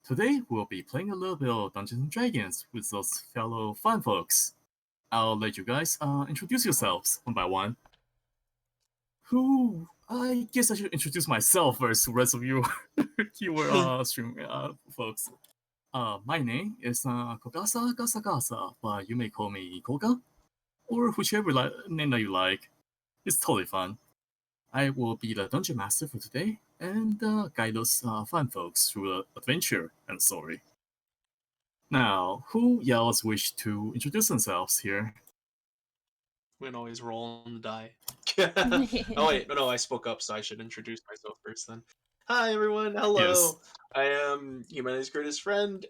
Today we'll be playing a little bit of Dungeons and Dragons with those fellow fun folks. I'll let you guys introduce yourselves one by one. I guess I should introduce myself first to the rest of you keyword stream folks. My name is Kogasa Gasagasa, but you may call me Koga, or whichever name that you like. It's totally fun. I will be the dungeon master for today and guide those fun folks through the adventure and story. Now, who else wish to introduce themselves here? We can always roll on the die. Oh wait, no, I spoke up, so I should introduce myself first then. Hi everyone, hello. Yes. I am humanity's greatest friend,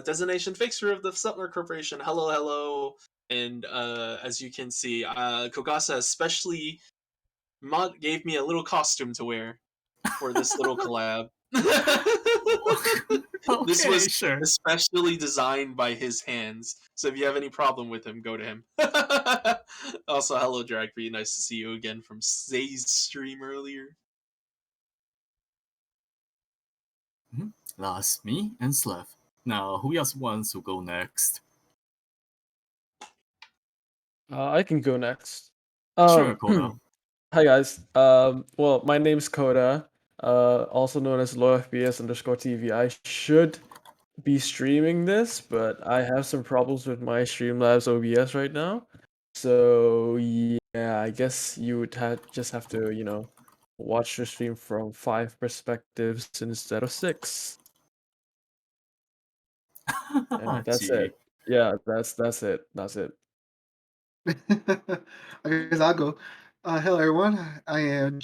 designation fixer of the Sutler Corporation. Hello. And as you can see, Kogasa especially gave me a little costume to wear for this little collab. This Okay, was sure. especially designed by his hands, so if you have any problem with him, go to him. Also, hello, Dragby. Nice to see you again from Zay's stream earlier. Last, me and Slev. Now, who else wants to go next? I can go next. Sure, Koda. Hi guys. Well, my name's Koda, also known as LowFBS_TV. I should be streaming this, but I have some problems with my Streamlabs OBS right now. So yeah, I guess you would just have to, watch the stream from 5 perspectives instead of 6. And that's Gee. it. Yeah, that's it. That's it. I guess I'll go. Hello, everyone. I am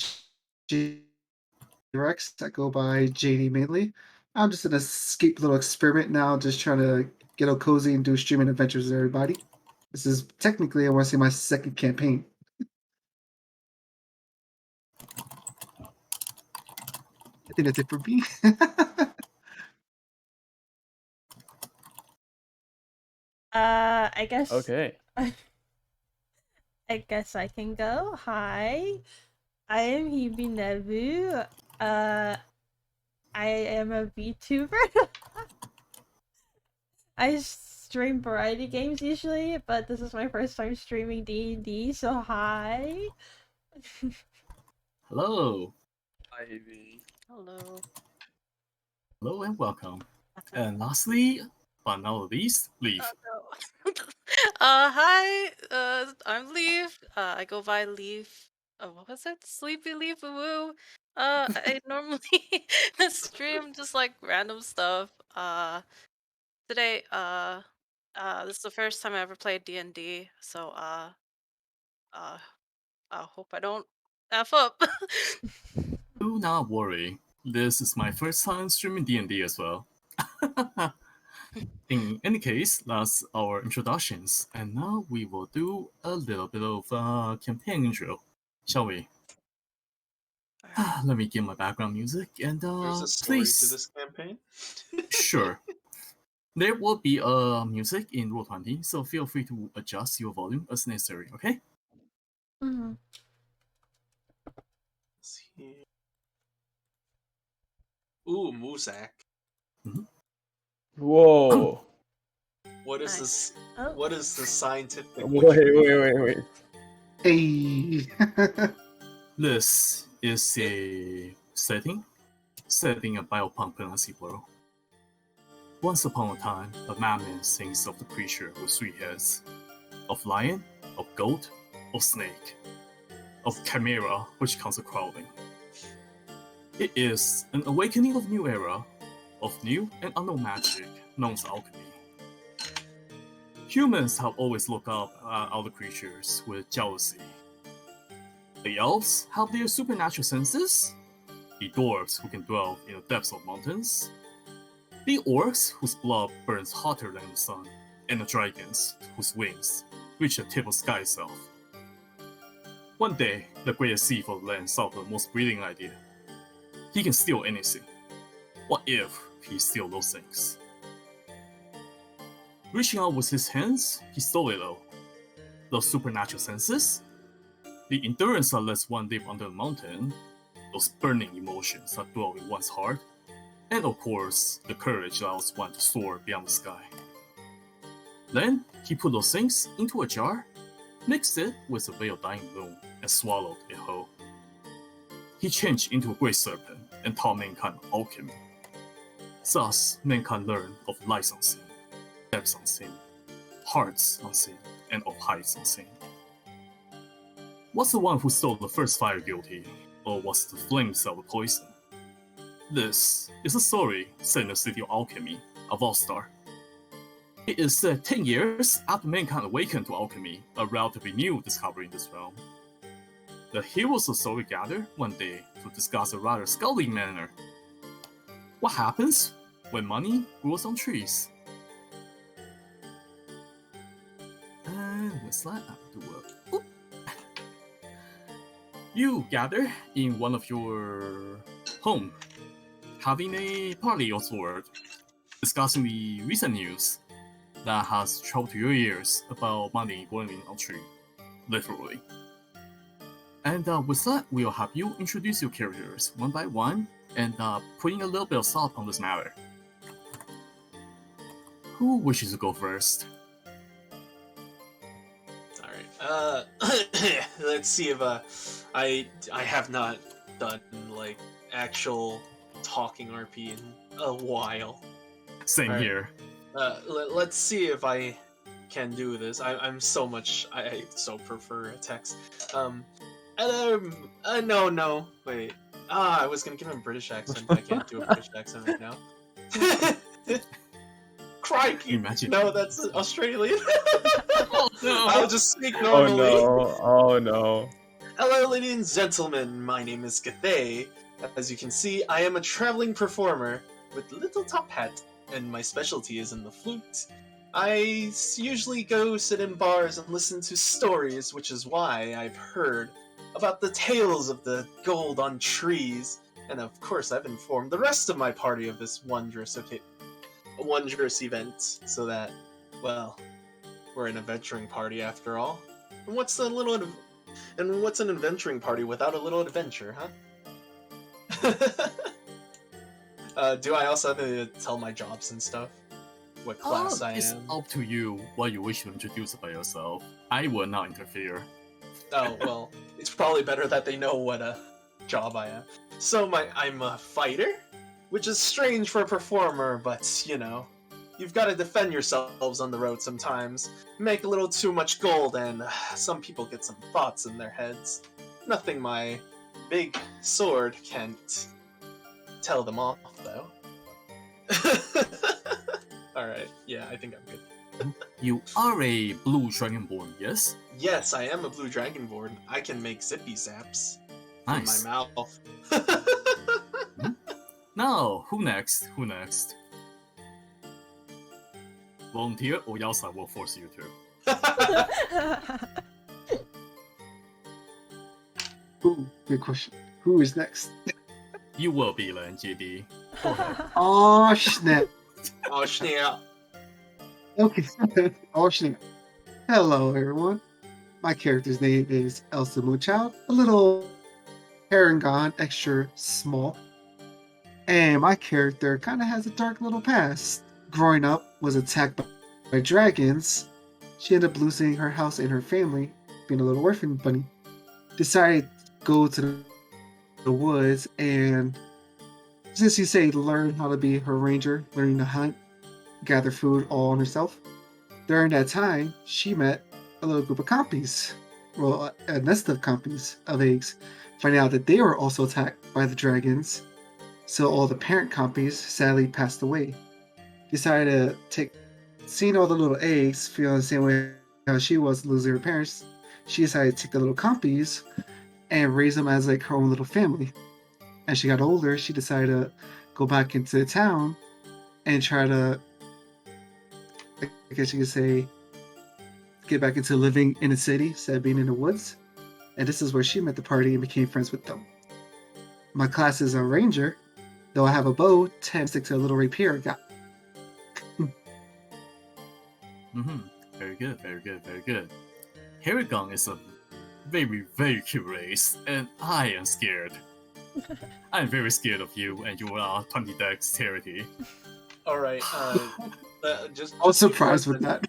Rex. I go by JD mainly. I'm just an escape little experiment now, just trying to get all cozy and do streaming adventures with everybody. This is technically, I want to say, my second campaign. I think that's it for me. I guess. Okay. I guess I can go. Hi, I am Hibi Nebu. I am a VTuber. I stream variety games usually, but this is my first time streaming D&D, so hi. Hello. Hi, Hibi. Hello. Hello and welcome. And lastly, but not least, Leaf. No. Hi. I'm Leaf. I go by Leaf. What was it? Sleepy Leaf. Woo. I normally stream just like random stuff. Today. This is the first time I ever played D&D. So. I hope I don't f up. Do not worry. This is my first time streaming D&D as well. In any case, that's our introductions, and now we will do a little bit of campaign intro, shall we? Let me get my background music, and There's a story please. to this campaign. Sure. There will be music in Roll20, so feel free to adjust your volume as necessary, okay? Ooh, Muzak. Whoa. What is Nice. this? Oh. What is the scientific? Wait. Hey. This is a setting a biopunk fantasy world. Once upon a time, a madman sings of the creature with 3 heads, of lion, of goat, of snake, of chimera, which counts as crawling. It is an awakening of new era, of new and unknown magic known as alchemy. Humans have always looked up at other creatures with jealousy. The elves have their supernatural senses, the dwarves who can dwell in the depths of mountains, the orcs whose blood burns hotter than the sun, and the dragons whose wings reach the tip of sky itself. One day, the greatest thief of the land saw the most brilliant idea. He can steal anything. What if he steals those things? Reaching out with his hands, he stole it all. Those supernatural senses, the endurance that lets one live under the mountain, those burning emotions that dwell in one's heart, and of course, the courage that allows one to soar beyond the sky. Then, he put those things into a jar, mixed it with a veil of dying moon, and swallowed it whole. He changed into a great serpent and taught mankind alchemy. Thus, mankind learned of lights unseen, depths unseen, hearts unseen, and of heights unseen. Was the one who stole the first fire guilty, or was the flames that were poison? This is a story set in the city of alchemy, of All-Star. It is set 10 years after mankind awakened to alchemy, a relatively new discovery in this realm. The heroes of the story gather one day to discuss a rather scalding manner. What happens when money grows on trees? And what's that? You gather in one of your home, having a party of sort, discussing the recent news that has traveled to your ears about money growing on tree, literally. And with that, we'll have you introduce your characters one by one, and putting a little bit of thought on this matter. Who wishes to go first? Alright, let's see if I have not done like actual talking RP in a while. Same Alright. here. Let's see if I can do this. I so prefer a text. No, wait. I was gonna give him a British accent, but I can't do a British accent right now. Crikey! Imagine. No, that's Australian. Oh no! I'll just speak Oh normally. no. Oh no. Hello, ladies and gentlemen. My name is Gathay. As you can see, I am a traveling performer with little top hat, and my specialty is in the flute. I usually go sit in bars and listen to stories, which is why I've heard about the tales of the gold on trees, and of course I've informed the rest of my party of this wondrous event, so that, well, we're an adventuring party after all. And what's an adventuring party without a little adventure, huh? Do I also have to tell my jobs and stuff? What class I It's am? up to you what you wish to introduce about yourself. I will not interfere. Oh, well, it's probably better that they know what job I am. So I'm a fighter, which is strange for a performer, but, you know, you've got to defend yourselves on the road sometimes. Make a little too much gold, and some people get some thoughts in their heads. Nothing my big sword can't tell them off, though. Alright, yeah, I think I'm good. You are a blue dragonborn, yes? Yes, I am a blue dragonborn. I can make zippy zaps Nice. from my mouth. Now, who next? Who next? Volunteer, or else I will force you to. Ooh, good question. Who is next? You will be, Len, JD. Go ahead. Oh snap. Oh, snap. Okay. Oh snap. Hello, everyone. My character's name is Elsa Moonchild, a little Paragon, extra small. And my character kind of has a dark little past. Growing up, was attacked by dragons. She ended up losing her house and her family, being a little orphan bunny. Decided to go to the woods and, since you say, learn how to be her ranger, learning to hunt, gather food all on herself. During that time, she met a little group of compies, well, a nest of compies of eggs, finding out that they were also attacked by the dragons. So all the parent compies sadly passed away. Decided to take, seeing all the little eggs, feeling the same way how she was losing her parents. She decided to take the little compies and raise them as like her own little family. As she got older, she decided to go back into the town and try to, I guess you could say, get back into living in a city instead of being in the woods. And this is where she met the party and became friends with them. My class is a ranger, though I have a bow, tend to stick to a little rapier I got. Very good, very good, very good. Haragon is a very, very cute race, and I am scared. I'm very scared of you and your 20 dexterity. All right. Just I was surprised with that.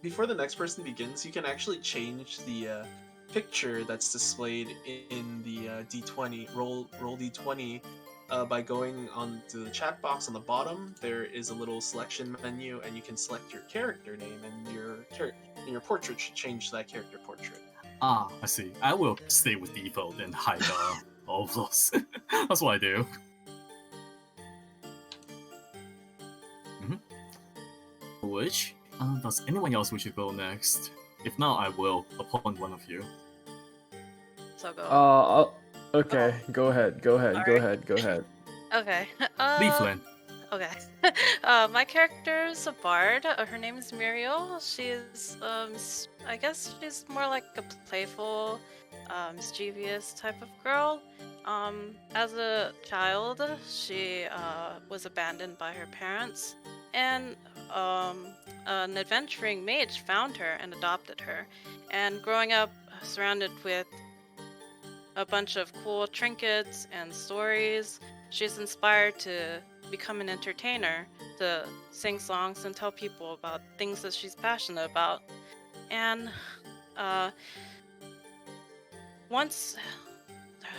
Before the next person begins, you can actually change the picture that's displayed in the D20 roll D20 by going on to the chat box on the bottom. There is a little selection menu, and you can select your character name, and your portrait should change to that character portrait. Ah, I see. I will stay with default and hide all of those. That's what I do. Which? Does anyone else wish to go next? If not, I will appoint one of you. So go. Okay, go ahead. Okay. Leafland. Okay. My character is a bard. Her name is Muriel. She's, I guess she's more like a playful, mischievous type of girl. As a child, she was abandoned by her parents, and an adventuring mage found her and adopted her. And growing up surrounded with a bunch of cool trinkets and stories, she's inspired to become an entertainer, to sing songs and tell people about things that she's passionate about. And once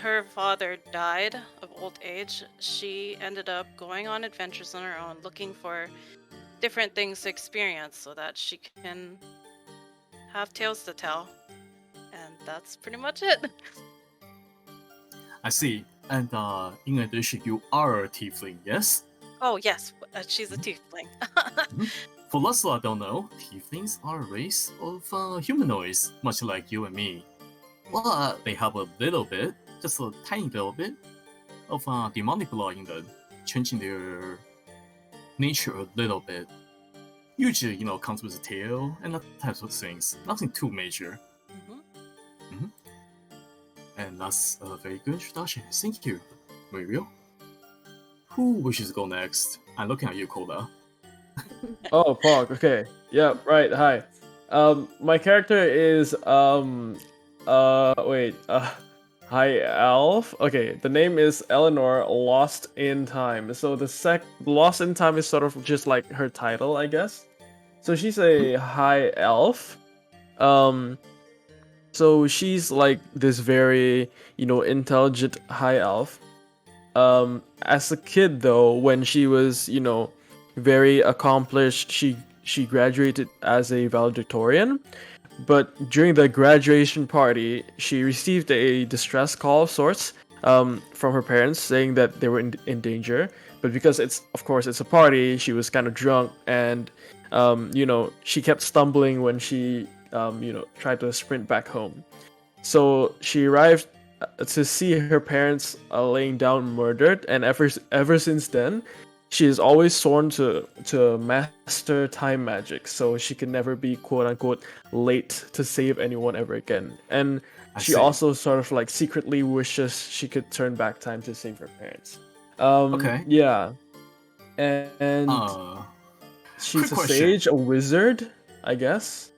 her father died of old age, she ended up going on adventures on her own, looking for different things to experience so that she can have tales to tell. And that's pretty much it. I see. And in addition, you are a tiefling, yes? Oh, yes, she's a tiefling. For those who don't know, tieflings are a race of humanoids, much like you and me. But they have a little bit, just a tiny little bit, of demonic law in them, changing their nature a little bit. Usually, comes with a tail and that types of things. Nothing too major. And that's a very good introduction. Thank you, Muriel. Who wishes to go next? I'm looking at you, Koda. Oh, Pog. Okay. Yeah. Right. Hi. My character is High Elf. Okay. The name is Eleanor Lost in Time. So the Lost in Time is sort of just like her title, I guess. So she's a High Elf. So she's like this very, intelligent High Elf. As a kid though, when she was, very accomplished, she graduated as a valedictorian. But during the graduation party, she received a distress call of sorts from her parents saying that they were in danger. But because it's a party, she was kind of drunk and, she kept stumbling when she, tried to sprint back home. So she arrived to see her parents laying down murdered, and ever since then, she has always sworn to master time magic, so she can never be quote unquote late to save anyone ever again. And she also sort of like secretly wishes she could turn back time to save her parents. Okay. Yeah. And she's a sage, a wizard, I guess.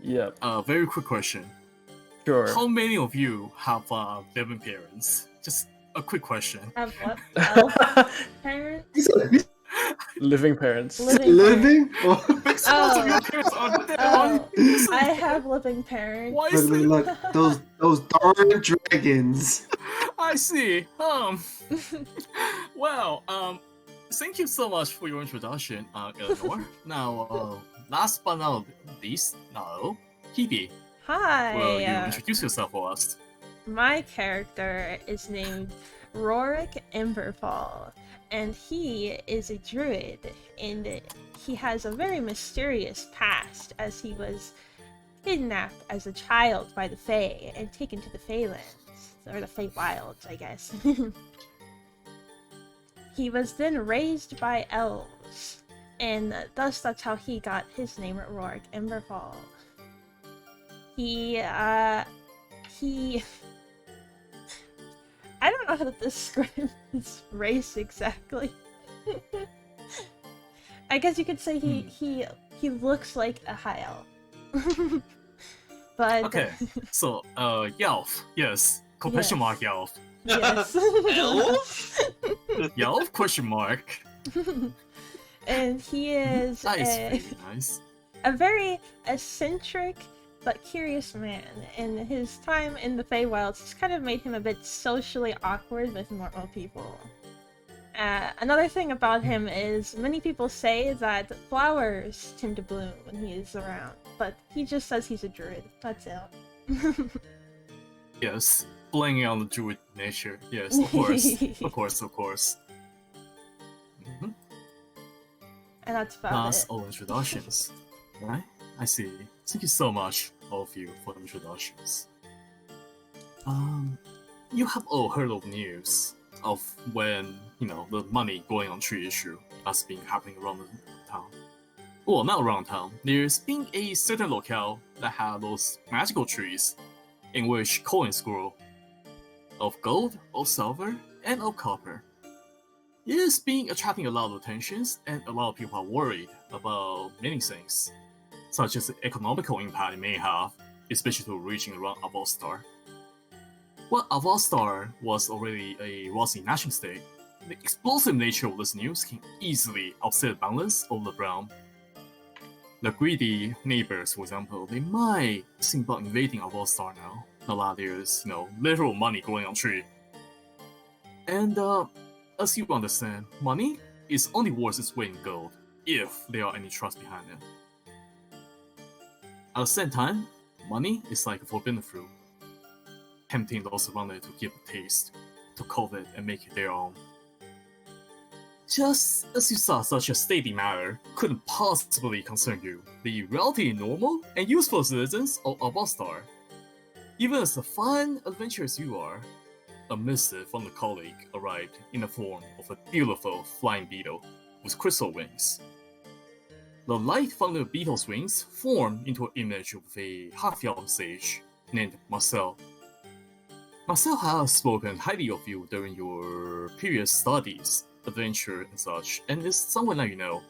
Yeah. Very quick question. Sure. How many of you have living parents? Just a quick question. Have what? Elf parents? He's Living parents. Living living? Because most of your parents are dead. Why? Oh, I have living parents. Why is Look, it? look, those darn dragons. I see. Well, thank you so much for your introduction, Eleanor. Now, last but not least, now, Hebe, Hi. will you introduce yourself for us? My character is named Rorik Emberfall, and he is a druid, and he has a very mysterious past as he was kidnapped as a child by the Fae and taken to the Feylands, or the Feywilds, I guess. He was then raised by elves, and thus that's how he got his name, Rorik Emberfall. He I don't know how to describe his race exactly. I guess you could say he looks like a high elf. But Okay, so, Yelf, yes, question mark Yelf. yes. Elf? Yelf, question mark. And he is That is very nice. a very eccentric but curious man, and his time in the Feywilds just kind of made him a bit socially awkward with normal people. Another thing about him is many people say that flowers tend to bloom when he is around, but he just says he's a druid. That's it. Yes, blaming on the druid nature. Yes, of course, of course, of course. Mhm. And that's about That's it. all introductions, right? I see. Thank you so much, all of you, for the introductions. You have all heard of news of when, the money going on tree issue that's been happening around the town. Well, not around town. There's been a certain locale that had those magical trees in which coins grow of gold, of silver, and of copper. It has been attracting a lot of attentions, and a lot of people are worried about many things, such as the economical impact it may have, especially to a region around Avostar. While Avostar was already a wealthy nation state, the explosive nature of this news can easily upset the balance of the realm. The greedy neighbors, for example, they might think about invading Avostar now, now that there's, literal money going on tree. And, as you understand, money is only worth its weight in gold, if there are any trust behind it. At the same time, money is like a forbidden fruit, tempting those around it to give a taste, to covet and make it their own. Just as you saw such a stately matter couldn't possibly concern you, the relatively normal and useful citizens of Avostar. Even as a fun, adventurous you are, a missive from the colleague arrived in the form of a beautiful flying beetle with crystal wings. The light from the beetle's wings formed into an image of a half-elf sage named Marcel. Marcel has spoken highly of you during your previous studies, adventure and such, and is someone that you know.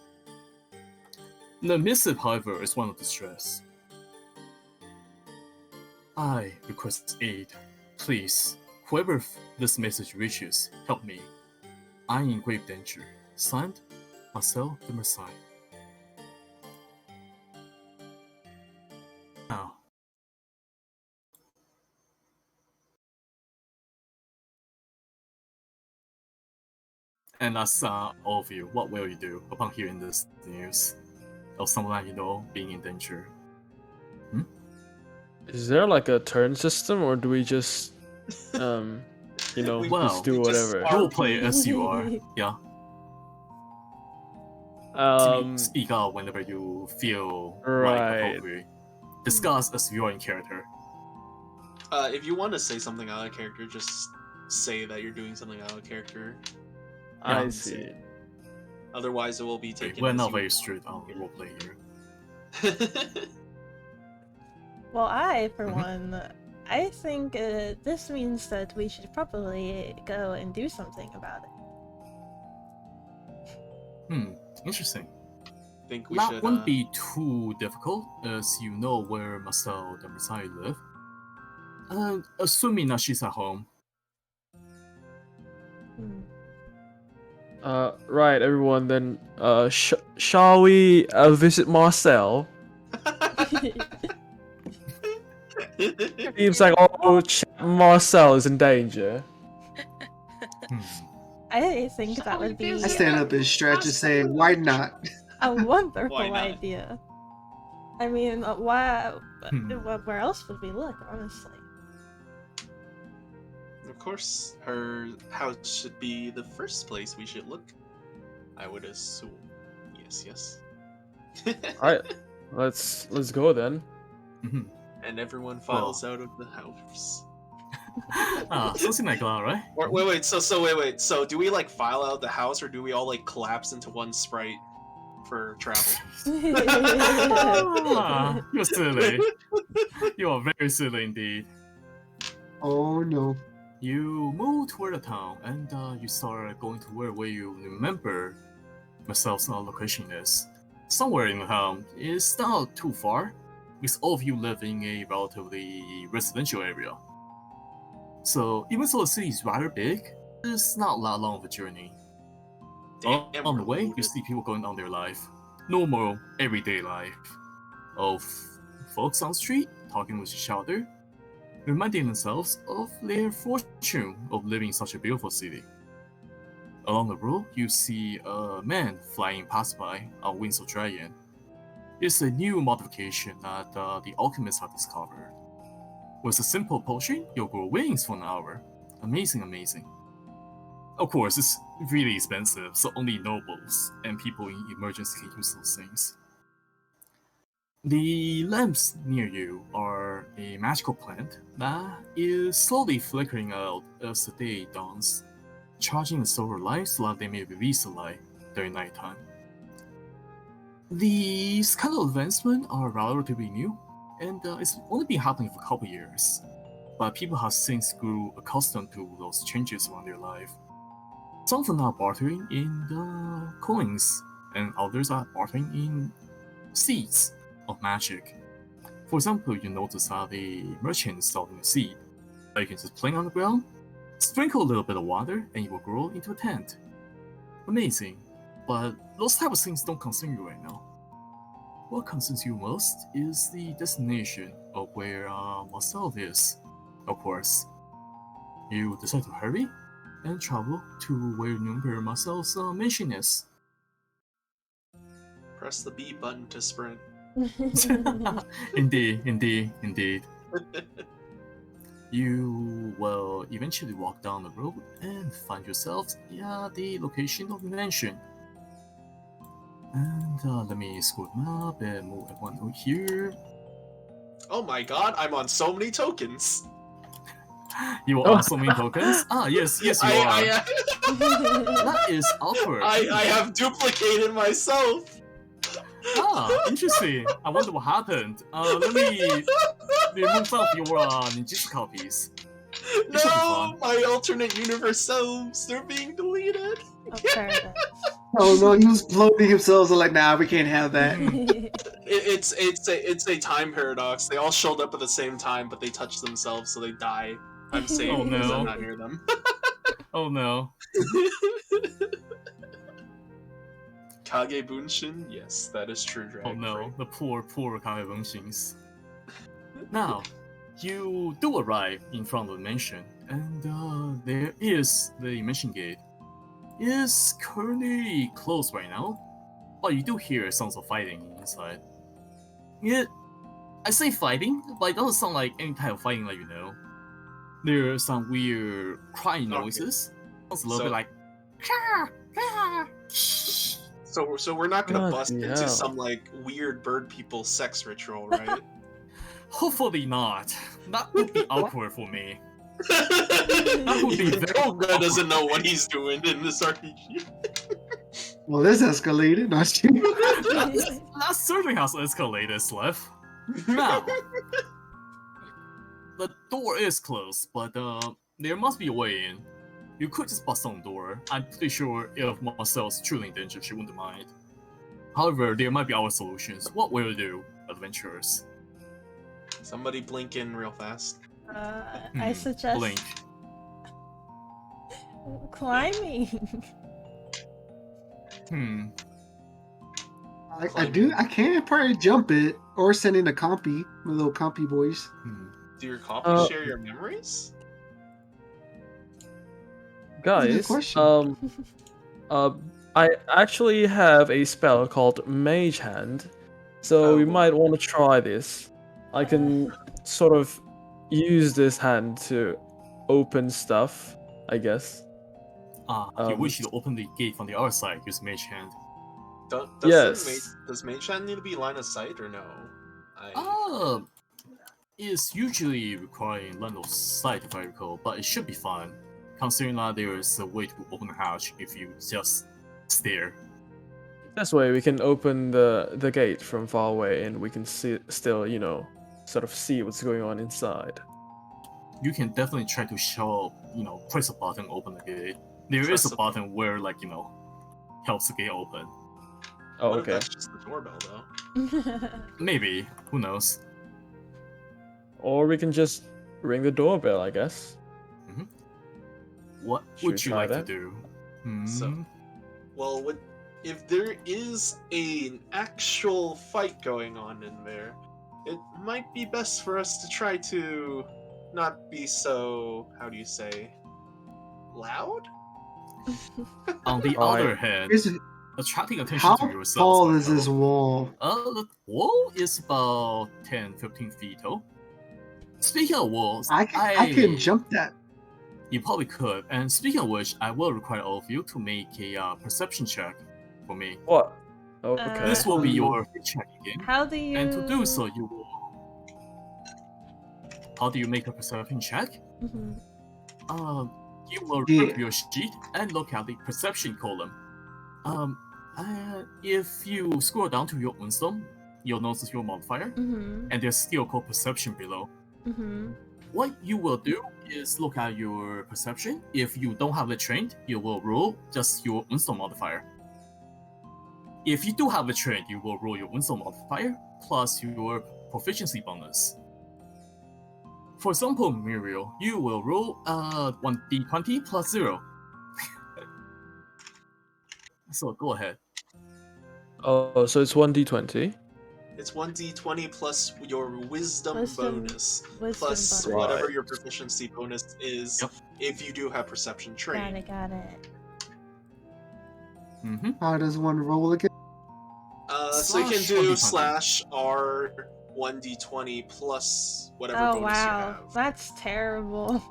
The missive, however, is one of distress. I request aid. Please, whoever this message reaches, help me. I am in grave danger. Signed, Marcel de Marseille. Now. And that's all of you. What will you do upon hearing this news of someone that you know being in danger? Is there like a turn system, or do we just, We just do just whatever? are- You will play as you are. Yeah. Speak out whenever you feel Right. appropriate. Discuss as you are in character. If you want to say something out of character, just say that you're doing something out of character. I Yeah. see. Otherwise, it will be taken. We're as not you- very strict on roleplay here. Well, I, for Mhm. one, I think this means that we should probably go and do something about it. Interesting. think we That should. wouldn't be too difficult, as you know where Marcel and Marseille live. Assuming that she's at home. Hmm. Right, everyone. Then, shall we visit Marcel? Seems like Marcel is in danger. I think that Shall we would be I visit stand up and stretch and say, "Why not?" a wonderful Why not? idea. I mean, why? Hmm. Where else would we look, honestly? Of course, her house should be the first place we should look. I would assume. Yes, yes. All right, let's go then. Mhm. And everyone files out of the house. Something like that, right? Wait. So do we like file out the house, or do we all like collapse into one sprite for travel? You're silly. You are very silly indeed. Oh no. You move toward the town and you start going to where you remember yourself's location is. Somewhere in the town. It's not too far, because all of you live in a relatively residential area. So even though the city is rather big, it's not that long of a journey. Damn, On we're the way, you loaded. see people going on their life. Normal, everyday life. Of folks on the street, talking with each other, reminding themselves of their fortune of living in such a beautiful city. Along the road, you see a man flying past by on wings of dragon. It's a new modification that the alchemists have discovered. With a simple potion, you'll grow wings for an hour. Amazing, amazing. Of course, it's really expensive, so only nobles and people in emergency can use those things. The lamps near you are a magical plant that is slowly flickering out as the day dawns, charging the solar light so that they may release the light during nighttime. These kind of advancements are relatively new, and it's only been happening for a couple years. But people have since grew accustomed to those changes around their life. Some of them are bartering in the coins, and others are bartering in seeds of magic. For example, you notice that the merchant is selling a seed that you can just plant on the ground, sprinkle a little bit of water, and it will grow into a tent. Amazing. But those type of things don't concern you right now. What concerns you most is the destination of where Marcel is. Of course, you decide to hurry and travel to where number Marcel's mansion is. Press the B button to sprint. Indeed. You will eventually walk down the road and find yourselves at the location of the mansion. And let me scroll them up and move everyone over here. Oh my god, I'm on so many tokens. You are on so many tokens? Yes, you are. That is awkward. I have duplicated myself. Interesting. I wonder what happened. Let me remove some of your ninjutsu copies. It should be No, fun. my alternate universe selves, they're being deleted. Oh, paradise. Oh no, he was floating himself. So like, nah, we can't have that. It's a time paradox. They all showed up at the same time, but they touched themselves, so they die. I'm safe Oh, because no. I'm not near them. Oh no. Kage Bunshin? Yes, that is true, Drag. Oh no, the poor Kaibunshins. Now, you do arrive in front of the mansion, and there is the mansion gate. It is currently closed right now, but you do hear sounds of fighting inside. I say fighting, but it doesn't sound like any type of fighting like you know. There are some weird crying noises. Sounds a little So- bit like So we're not gonna What bust the into hell? some like weird bird people sex ritual, right? Hopefully not. That would be awkward for me. That would be Even very Koga doesn't know what he's doing in this RPG. Well, this escalated. Not you. That certainly has escalated, Slev. Now, the door is closed, but there must be a way in. You could just bust on the door. I'm pretty sure if Marcel's truly in danger, she wouldn't mind. However, there might be other solutions. What will you do, adventurers? Somebody blink in real fast. I suggest Blink. Climbing. Hmm. I do. I can probably jump it or send in a compy, my little compy boys. Hmm. Do your copies Uh, share your memories? That's a good guys, question. I actually have a spell called Mage Hand, so Oh, we boy. might want to try this. I can sort of use this hand to open stuff, I guess. You wish you to open the gate from the other side. Use Mage Hand. Yes. Does Mage Hand need to be line of sight or no? It's usually requiring line of sight if I recall, but it should be fine, considering that there is a way to open the hatch if you just stare. This way we can open the gate from far away and we can still, sort of see what's going on inside. You can definitely try to show, press a button, open the gate. There Press is a a- button where, helps the gate open. Oh, What if okay. that's just the doorbell though? Maybe, who knows? Or we can just ring the doorbell, I guess. What Should we would you try like to that? do? So- Well, if there is an actual fight going on in there, it might be best for us to try to not be so, how do you say, loud? On the Alright. other hand, Here's attracting attention how to yourselves. tall might is this help. wall? The wall is about 10-15 feet tall. Speaking of walls, I couldn't jump that. You probably could. And speaking of which, I will require all of you to make a perception check for me. What? Oh, okay. This will be Oh, no. your check again. How do you? And to do so, you will. How do you make a perception check? Mhm. You will Yeah. rip your sheet and look at the perception column. If you scroll down to your wisdom, you'll notice your modifier, Mhm. and there's still called perception below. Mhm. What you will do is look at your perception. If you don't have it trained, you will roll just your wisdom modifier. If you do have it trained, you will roll your wisdom modifier plus your proficiency bonus. For example, Muriel, you will roll 1d20 plus 0. So go ahead. Oh, so it's 1d20. It's 1d20 plus your wisdom bonus, plus bonus. whatever Right. your proficiency bonus is Yep. if you do have perception trained. Got it. Mm-hmm. How does one roll again? So you can Slash do 1d20. /R 1d20 plus whatever Oh bonus you wow, have. that's terrible.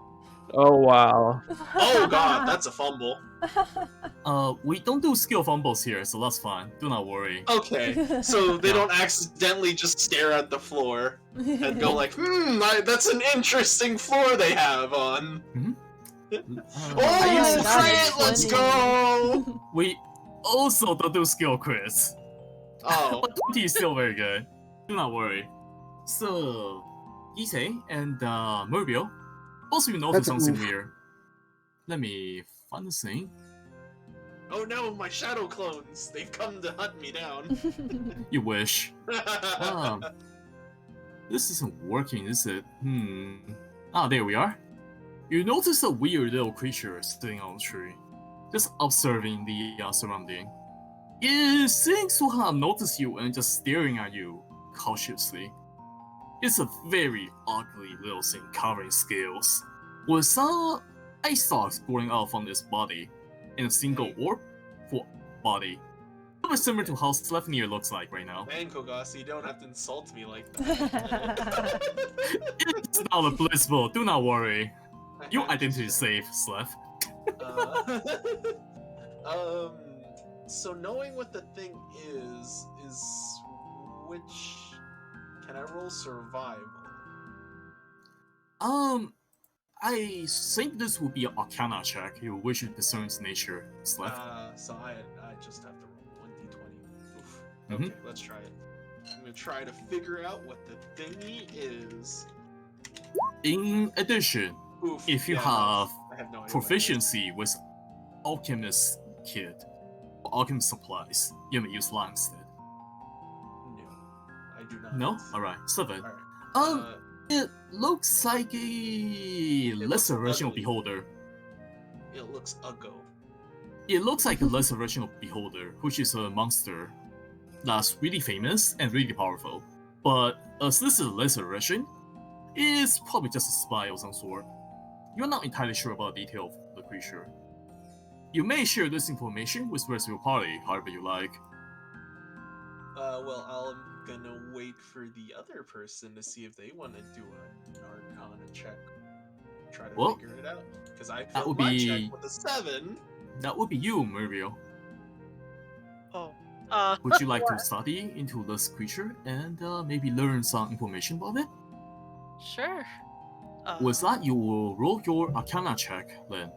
Oh, wow. Oh god, that's a fumble. We don't do skill fumbles here, so that's fine. Do not worry. Okay, so they Yeah. don't accidentally just stare at the floor and go like, that's an interesting floor they have on. I Oh, used to God, say crit, it's let's funny. go! we also don't do skill crits, Oh, but 20 is still very good. Do not worry. So, Issei and Muriel, also you notice That's a something oof. weird. Let me find the thing. oh no, my shadow clones! They've come to hunt me down. You wish. This isn't working, is it? There we are. You notice a weird little creature sitting on a tree, just observing the surrounding. It seems to have noticed you and just staring at you cautiously. It's a very ugly little thing covered in scales, with some ice stalks growing out from its body in a single orb for body. Very similar to how Sleipnir looks like right now. Man, Kogasi, you don't have to insult me like that. It's not a blissful, do not worry. I Your have to identity is say. safe, Slef. So knowing what the thing is which can I roll survival? I think this will be an Arcana check. You wish to discern its nature, Slef. So I just have to roll 1d20. Oof. Mhm. Okay, let's try it. I'm gonna try to figure out what the thingy is. In addition, Oof. if you yeah, have I have no idea what it is. proficiency with Alchemist Kit or Alchemist supplies, you may use that instead. No, I do not. No? Alright, 7. Alright. It looks like a looks lesser version of ugly. Beholder. It looks uggo. It looks like a lesser version of Beholder, which is a monster that's really famous and really powerful. But as this is a lesser version, it's probably just a spy of some sort. You're not entirely sure about the detail of the creature. You may share this information with the rest of your party, however you like. Well, I'm gonna wait for the other person to see if they want to do an Arcana check. Try to Well, figure it out. Because I that failed would my be- check with a 7. That would be you, Mario. Oh. Would you like to study into this creature and maybe learn some information about it? Sure. With that, you will roll your Arcana check then.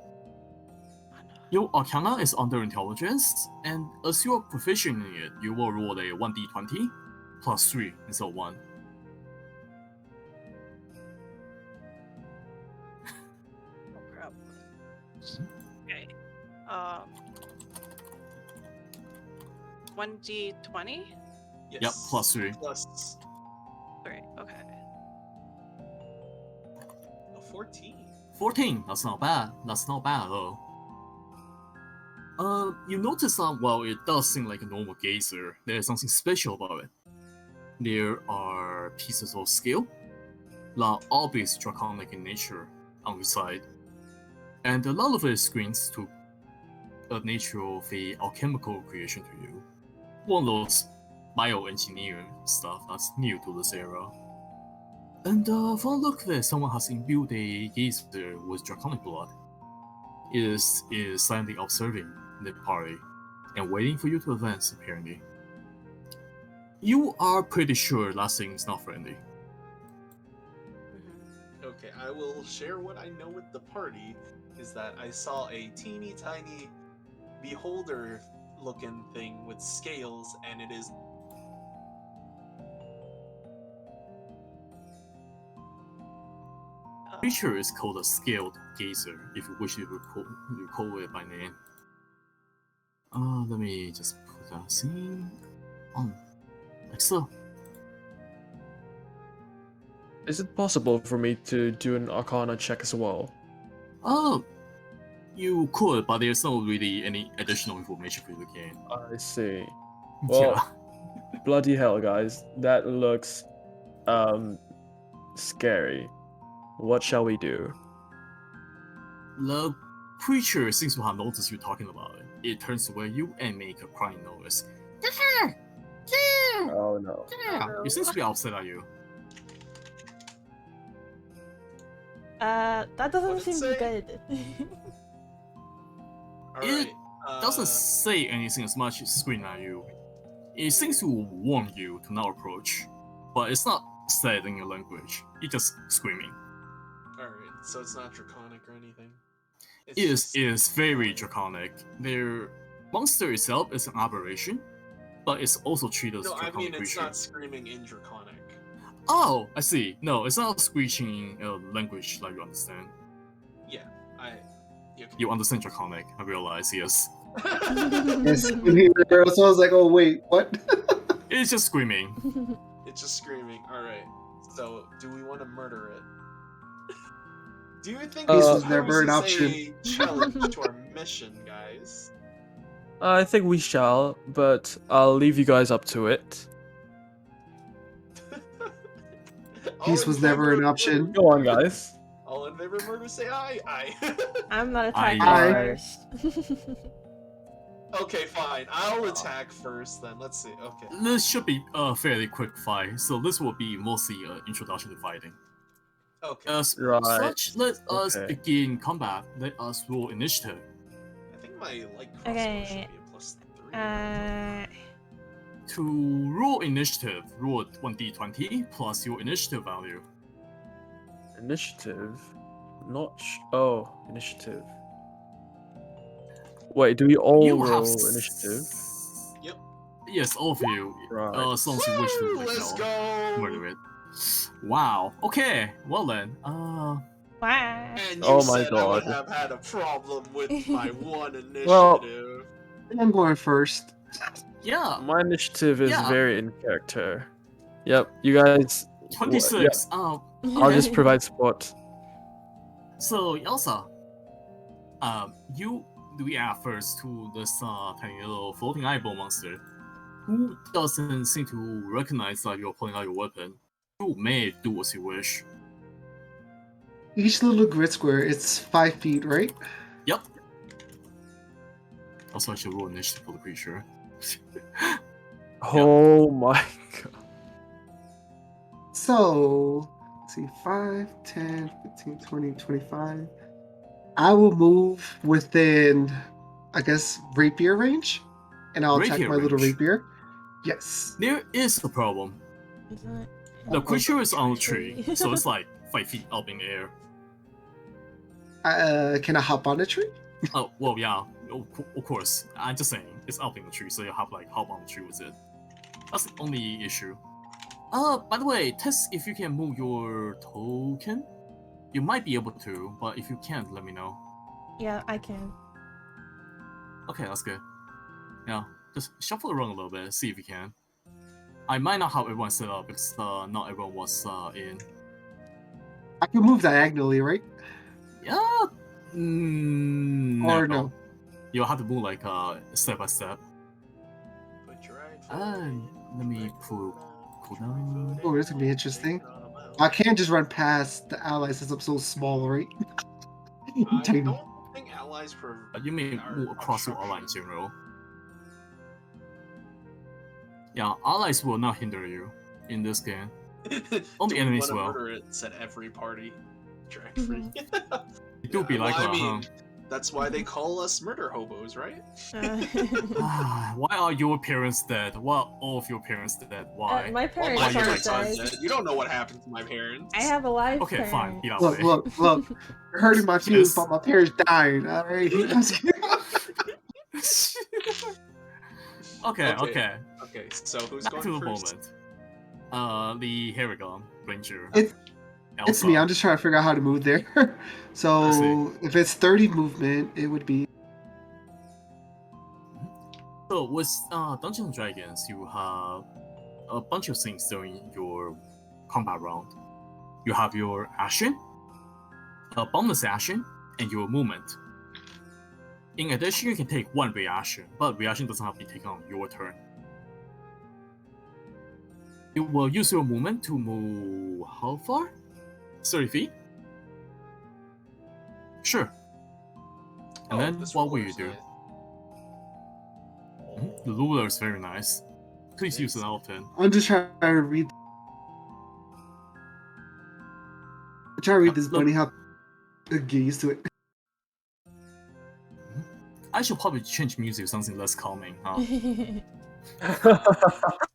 Arcana. Your Arcana is under Intelligence, and as you are proficient in it, you will roll a 1d20 plus 3 instead of 1. No problem. Okay. 1d20? Yes. Yep, plus 3. Plus 3. Okay. a 14. 14, that's not bad. That's not bad at all. You notice that while it does seem like a normal geyser, there's something special about it. There are pieces of scale that are obviously draconic in nature on the side, and a lot of it screams to the nature of a alchemical creation to you. One of those bioengineering stuff that's new to this era. And from the look of it, someone has imbued a geyser with draconic blood. Is silently observing the party and waiting for you to advance, apparently. You are pretty sure that thing is not friendly. Mhm. Okay, I will share what I know with the party. Is that I saw a teeny tiny beholder looking thing with scales, and it is Creature is called a scaled geyser, if you wish to recall it by name. Let me just put that scene on, like so. Is it possible for me to do an Arcana check as well? Oh, you could, but there's not really any additional information for you to gain. I see. Well, bloody hell, guys. That looks scary. What shall we do? The creature seems to have noticed you talking about it. It turns toward you and makes a crying noise. Oh no. It seems to be upset at you. That doesn't What'd it seem say? good. alright. Doesn't say anything as much as screaming at you. It seems to warn you to not approach, but it's not said in your language. It's just screaming. Alright, so it's not draconic or anything. It's It just- is very draconic. Their monster itself is an aberration, but it's also treated as a No, I draconic mean it's creature. not screaming in draconic. Oh, I see. No, it's not screeching in a language like you understand. Yeah, You understand draconic, I realize, yes. Yes, when he heard her, so I was like, oh wait, what? It's just screaming. It's just screaming. Alright, so do we want to murder it? Do you think Peace this was never an poses option. a challenge to our mission, guys? I think we shall, but I'll leave you guys up to it. All Peace in was never favor an of option. murder- Go on, guys. All in favor of murder, say aye. Aye. I'm not attacking Aye. first. Okay, fine. I'll attack first then. Let's see. Okay. This should be a fairly quick fight, so this will be mostly an introduction to fighting. Okay. As Right. such, let us Okay. begin combat. Let us roll initiative. I think my light crossbow Okay, should be a plus 3. To roll initiative, roll 1d20 plus your initiative value. Initiative? Oh, initiative. Wait, do we all You have roll s- initiative? Yep. Yes, all of you. Right. As long as you wish to Woo, like, let's you know, go. murder it. Wow. Okay. Well then. Wow. And you Oh my said I would God. have had a problem with my one initiative. Well- I'm going first. Yeah. My initiative is Yeah. very in character. Yep, you guys. 26. I'll just provide support. So Elsa, You react first to this tiny little floating eyeball monster, who doesn't seem to recognize that you're pulling out your weapon. You may do as you wish. Each little grid square, it's 5 feet, right? Yep. Also, I should roll initiative for the creature. Oh my god. So, let's see, 5, 10, 15, 20, 25. I will move within, I guess, rapier range, and I'll attack Rapier my little range. rapier. Yes. There is a problem. Isn't The it? creature is on a tree, Tree. so it's like 5 feet up in the air. Can I hop on the tree? Oh, well, yeah, of course. I'm just saying, it's up in the tree, so you have like hop on the tree with it. That's the only issue. By the way, test if you can move your token. You might be able to, but if you can't, let me know. Yeah, I can. Okay, that's good. Yeah, just shuffle around a little bit, see if you can. I might not have everyone set up because not everyone was in. I can move diagonally, right? Yeah. Or no? You'll have to move like step by step. And let me pull cooldown. Oh, this could be interesting. I can't just run past the allies since I'm so small, right? I Tiny. don't think allies You may move across your ally in general. Yeah, allies will not hinder you in this game. Only enemies will. Murder it, said every party. Drag free. It do be like well, I that, mean, that's why they call us murder hobos, right? huh? Why are your parents dead? Why are all of your parents dead? Why? My Well, parents my Why you parents like aren't died. dead. You don't know what happened to my parents. I have a live Okay, parent. fine. Be that Look, way. look. You're hurting my feelings Yes. about my parents dying, alright? Okay. Okay, so who's Back going to the first? moment. The Haragon Ranger. It's me. I'm just trying to figure out how to move there. I So see. if it's 30 movement, it would be. So with Dungeons and Dragons, you have a bunch of things during your combat round. You have your action, a bonus action, and your movement. In addition, you can take one reaction, but reaction doesn't have to be taken on your turn. You will use your movement to move how far? 30 feet? Sure. And then this what will ruler's you do? nice. The ruler is very nice. Please use it often. I'm just trying to read. I'm trying to read this Look. bunny how to get used to it. I should probably change music to something less calming, huh?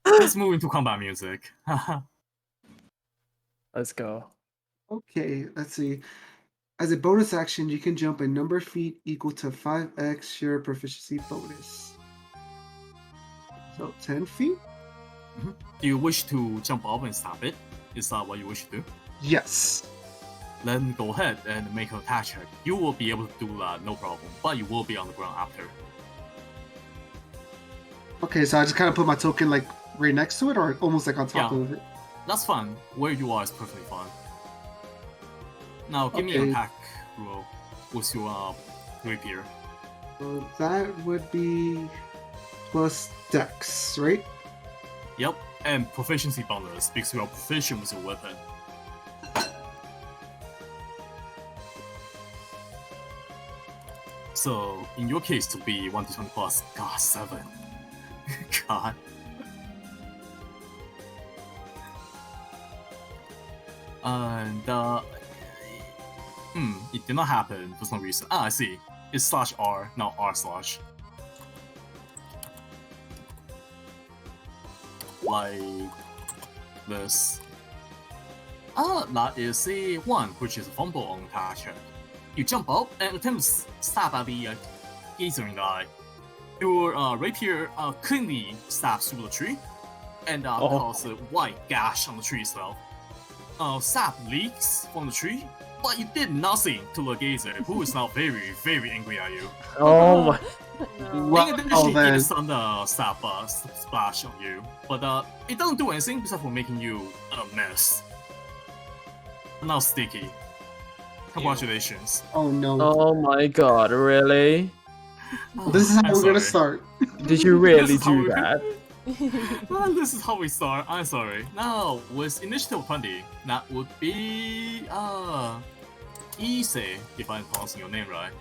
Let's move into combat music. Let's go. Okay, let's see. As a bonus action, you can jump a number of feet equal to 5x your proficiency bonus. So 10 feet? Do you wish to jump off and stop it? Is that what you wish to do? Yes. Then go ahead and make an attack check. You will be able to do that, no problem. But you will be on the ground after. Okay, so I just kind of put my token like right next to it, or almost like on top Yeah. of it. That's fine. Where you are is perfectly fine. Now give me an Okay. attack roll with your rapier. So that would be plus dex, right? Yep, and proficiency bonus because you are proficient with your weapon. So in your case, to be 1d20 plus, God, 7. God. And it did not happen for some reason. I see. It's slash R, not R slash. Like this. That is a 1, which is a fumble on attack check. You jump up and attempt to stab at the gazing guy. Your rapier cleanly stabs through the tree and causes a white gash on the tree itself. Sap leaks from the tree, but you did nothing to the gazer, who is now very, very angry at you. Oh my. No. Well, In addition, then. it is some sap splash on you, but it doesn't do anything besides for making you a mess. Now sticky. Congratulations. Oh no. Oh my god, really? This is how I'm we're gonna sorry. start. Did you This really is how do we- that? Well, this is how we start. I'm sorry. Now, with initiative 20, that would be Ise, if I'm pronouncing your name right.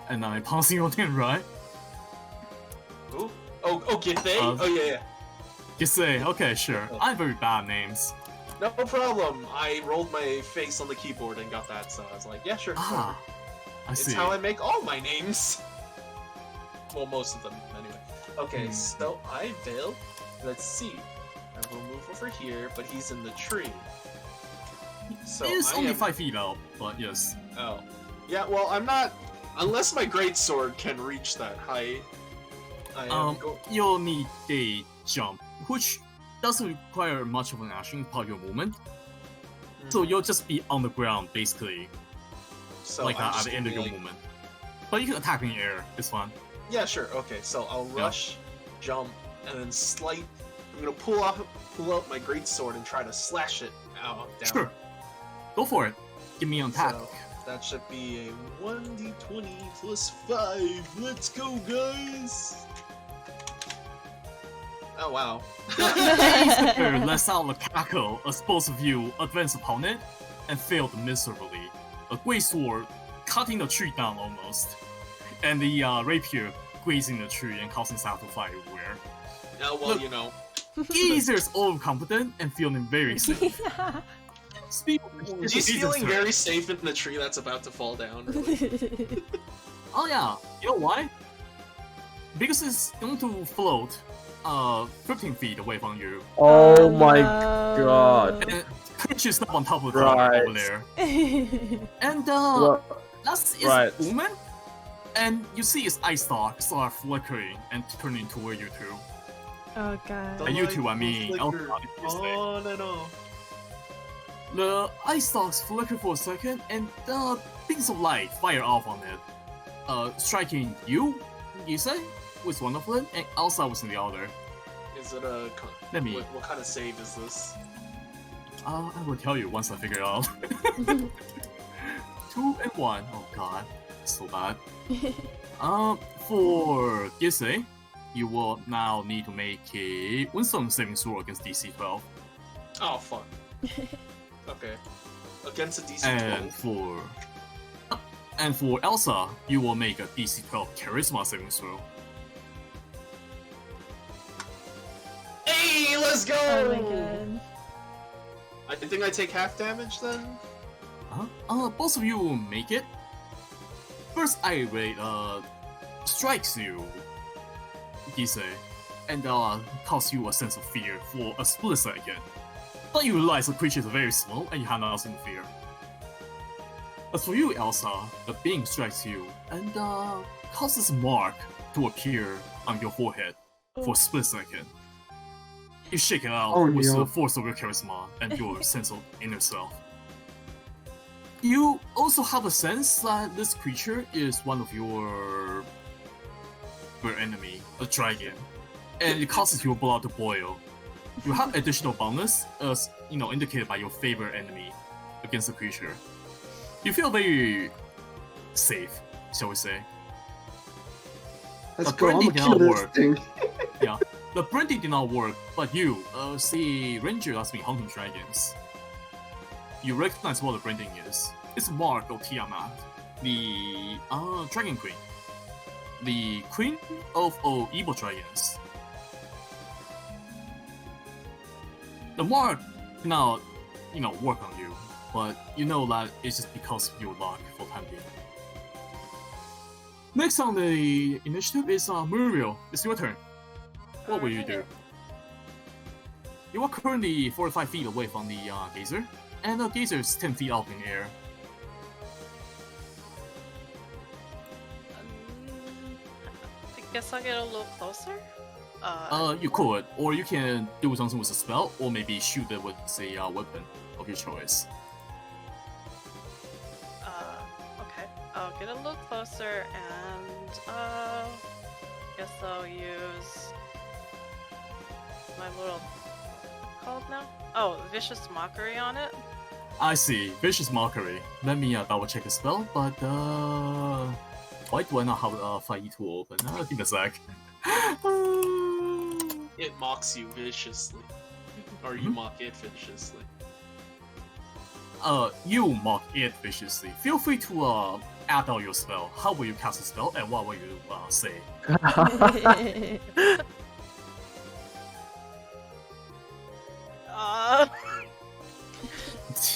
And I'm pronouncing your name right. Ooh. Oh, Githay? Uh, Oh, yeah. Ise, okay, sure. Oh. I'm very bad at names. No problem. I rolled my face on the keyboard and got that, so I was like, yeah, sure. Ah, whatever. I It's see. how I make all my names. Well, most of them, anyway. Okay, so I failed. Let's see. I will move over here, but he's in the tree. So It's I only am... 5 feet out, but yes. Oh. Yeah, well, I'm not... Unless my greatsword can reach that height. I am You'll need a jump, which doesn't require much of an action part of your movement. So you'll just be on the ground, basically, so like I'm at just the end of gonna your be like- movement. But you can attack in the air, it's fine. Yeah, sure. Okay, so I'll Yeah. rush, jump, and then slight. I'm gonna pull out my greatsword and try to slash it out down. Sure. Go for it. Give me an attack. So that should be a 1d20 plus 5. Let's go, guys! Oh wow. Acer lets out a cackle as both of you advance upon it and failed miserably. A great sword cutting the tree down almost, and the rapier grazing the tree and causing sap to fly everywhere. Oh well, Look. you know. Geezer's overconfident and feeling very safe. Speaking of which, He's Geezer's feeling turn. very safe in the tree that's about to fall down. Really. Oh yeah, you know why? Because it's going to float 15 feet away from you. Oh my no. god. And perches up on top of the tower Right. over there. And Well, that's its right. movement. And you see its eye start flickering and turning toward you two. Oh god. The And you light two, I will mean, flicker obviously. on and on. The eye stalks flicker for a second, and things of light fire off on it, striking you, say, with one of them, and Elsa was in the other. Is it a? Let me. What kind of save is this? I will tell you once I figure it out. 2 and 1. Oh god, so bad. For Gise, you will now need to make a wisdom saving throw against DC 12. Oh fuck. Okay. Against a DC And 12. for Elsa, you will make a DC 12 charisma saving throw. Hey, let's go! Oh my god. I think I take half damage then. Both of you will make it. First irate strikes you, Gise, and causes you a sense of fear for a split second. But you realize the creature is very small and you have nothing to fear. As for you, Elsa, the being strikes you and causes a mark to appear on your forehead for a split second. You shake it out Oh, with no. the force of your charisma and your sense of inner self. You also have a sense that this creature is one of your enemy, a dragon, and it causes your blood to boil. You have additional bonus, as indicated by your favorite enemy against the creature. You feel very safe, shall we say? Let's The go. I'm brandy gonna did kill not this work. thing. Yeah, the brandy did not work, but you, see, ranger has been hunting dragons. You recognize what the branding is. It's a mark of Tiamat, the dragon queen, the queen of all evil dragons. The mark now, work on you, but you know that it's just because of your luck for the time being. Next on the initiative is Muriel. It's your turn. What will you do? You are currently 45 feet away from the gazer, and the gazer is 10 feet up in the air. I guess I'll get a little closer. You could, or you can do something with a spell, or maybe shoot it with a weapon of your choice. Okay. I'll get a little closer and guess I'll use my little called now? Oh, Vicious Mockery on it? I see. Vicious Mockery. Let me double check the spell, but why do I not have a 5e tool open? Give me a sec. It mocks you viciously. Or you mock it viciously. You mock it viciously. Feel free to add out your spell. How will you cast a spell, and what will you say?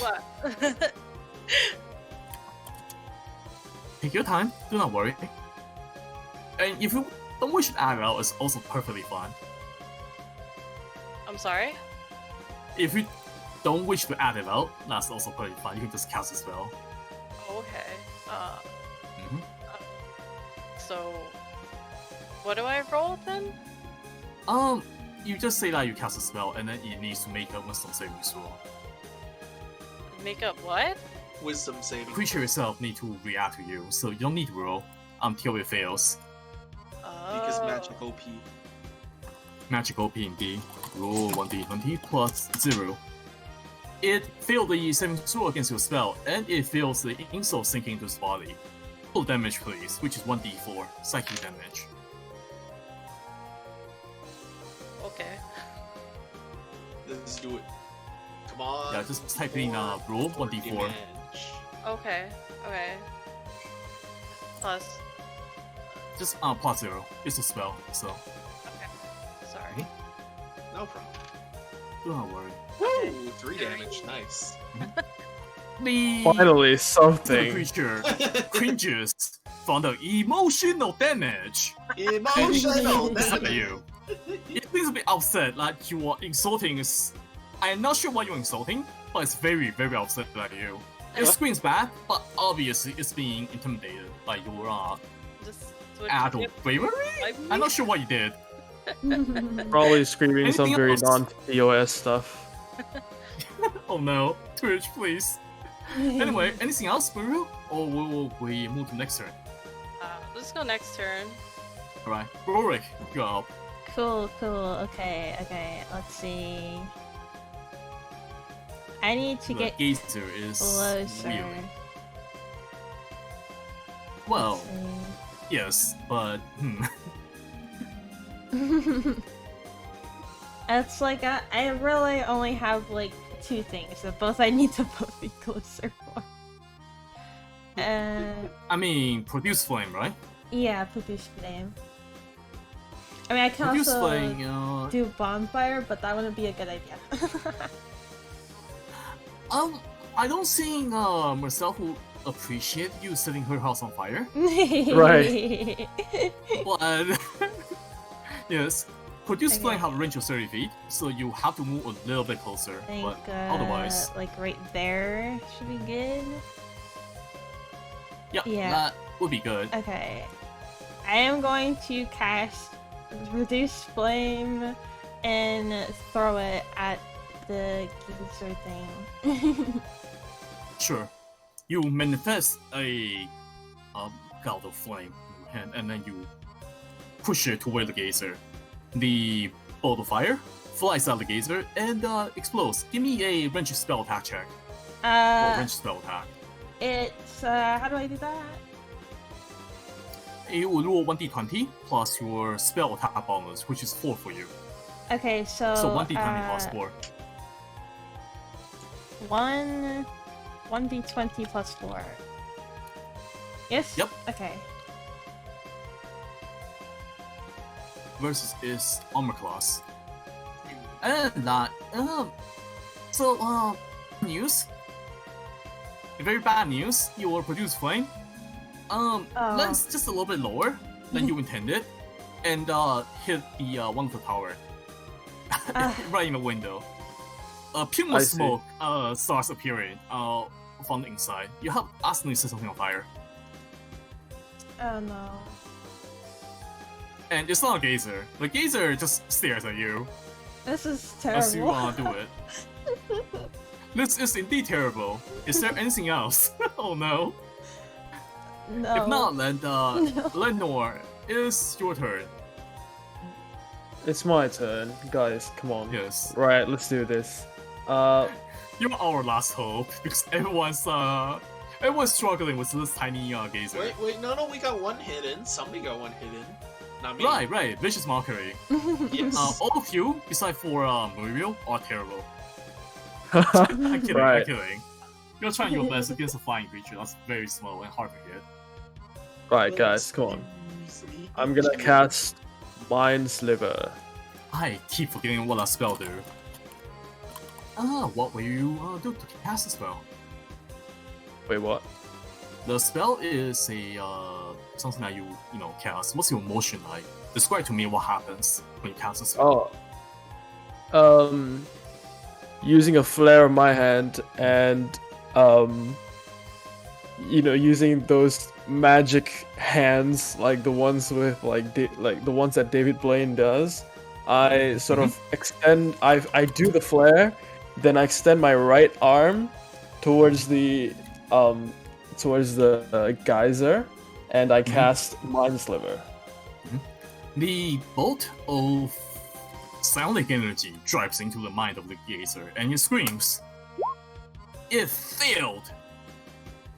What? Take your time. Do not worry. And if you don't wish to add it out, it's also perfectly fine. I'm sorry? If you don't wish to add it out, that's also perfectly fine. You can just cast a spell. Oh, okay. Mhm. So, what do I roll then? You just say that you cast a spell, and then it needs to make a wisdom saving throw. Make up what? Wisdom saving. Creature itself need to react to you, so you don't need to roll until it fails. Because magic OP. Magic OP indeed. Roll 1d20 plus 0. It failed the saving throw against your spell, and it fails the insult sinking into its body. Full damage, please, which is 1d4 psychic damage. Okay. Let's do it. Come on. Yeah, just type in roll 1d4. Damage. Okay. Okay. Plus. Just plus 0. It's a spell, so Okay. Sorry. No problem. do not worry. Woo! 3 damage. Nice. The Finally, the something. creature cringes from the emotional damage. Emotional It's at damage. you. It seems a bit upset, like you are insulting. I am not sure what you're insulting, but it's very, very upset at you. It screams back, but obviously it's being intimidated by your Just switch adult it. bravery? I'm not sure what you did. Probably screaming some Anything very else? non-POS stuff. Oh no, Twitch, please. Anyway, anything else, Buru? Or will we move to next turn? Let's go next turn. Alright, Rorik, go up. Cool, cool. Okay, okay. Let's see. I need to The get geyser is closer. weird. Well, Let's yes, but see. It's like I really only have like 2 things that both I need to both be closer for. I mean, produce flame, right? Yeah, produce flame. I mean, I can Produce also flame. do bonfire, but that wouldn't be a good idea. I don't think Marcel will appreciate you setting her house on fire. Right. But yes, produce Okay. flame have a range of 30 feet, so you have to move a little bit closer. I think, But otherwise, like right there should be good. Yeah. that would be good. Okay. I am going to cast Reduce Flame and throw it at the geyser thing. Sure. You manifest a cloud of flame in your hand, and then you push it toward the geyser. The bolt of fire flies out of the geyser and explodes. Give me a range spell attack check. Range spell attack. It's how do I do that? You will roll 1d20 plus your spell attack bonus, which is 4 for you. Okay, so So 1d20 plus 4. 1d20 plus 4. Yes? Yep. Okay. Versus is armor class. And that news. Very bad news. You will produce flame. Lands just a little bit lower than you intended, and hit the one of the tower. Right in the window. A plume I of see. smoke starts appearing from the inside. You have accidentally set something on fire. Oh no. And it's not a geyser. The geyser just stares at you This is as you terrible. do it. This is indeed terrible. Is there anything else? Oh no. No. If not, then Lenore, it's your turn. It's my turn, guys. Come on. Yes. Right, let's do this. You're our last hope because everyone's struggling with this tiny gazer. Wait, no, we got one hidden. Somebody got one hidden. Not me. Right. Vicious mockery. Yes. All of you, besides for Muriel, are terrible. I'm kidding. Right. I'm kidding. You're trying your best against a flying creature that's very small and hard to hit. Right, guys, come on. I'm gonna cast Mind Sliver. I keep forgetting what that spell do. What will you do to cast the spell? Wait, what? The spell is a something that you cast. What's your motion like? Describe to me what happens when you cast the spell. Using a flare in my hand and using those magic hands like the ones with like the ones that David Blaine does. I sort of extend. I do the flare, then I extend my right arm towards the geyser, and I cast Mind Sliver. The bolt of psionic energy drives into the mind of the geyser, and it screams. It failed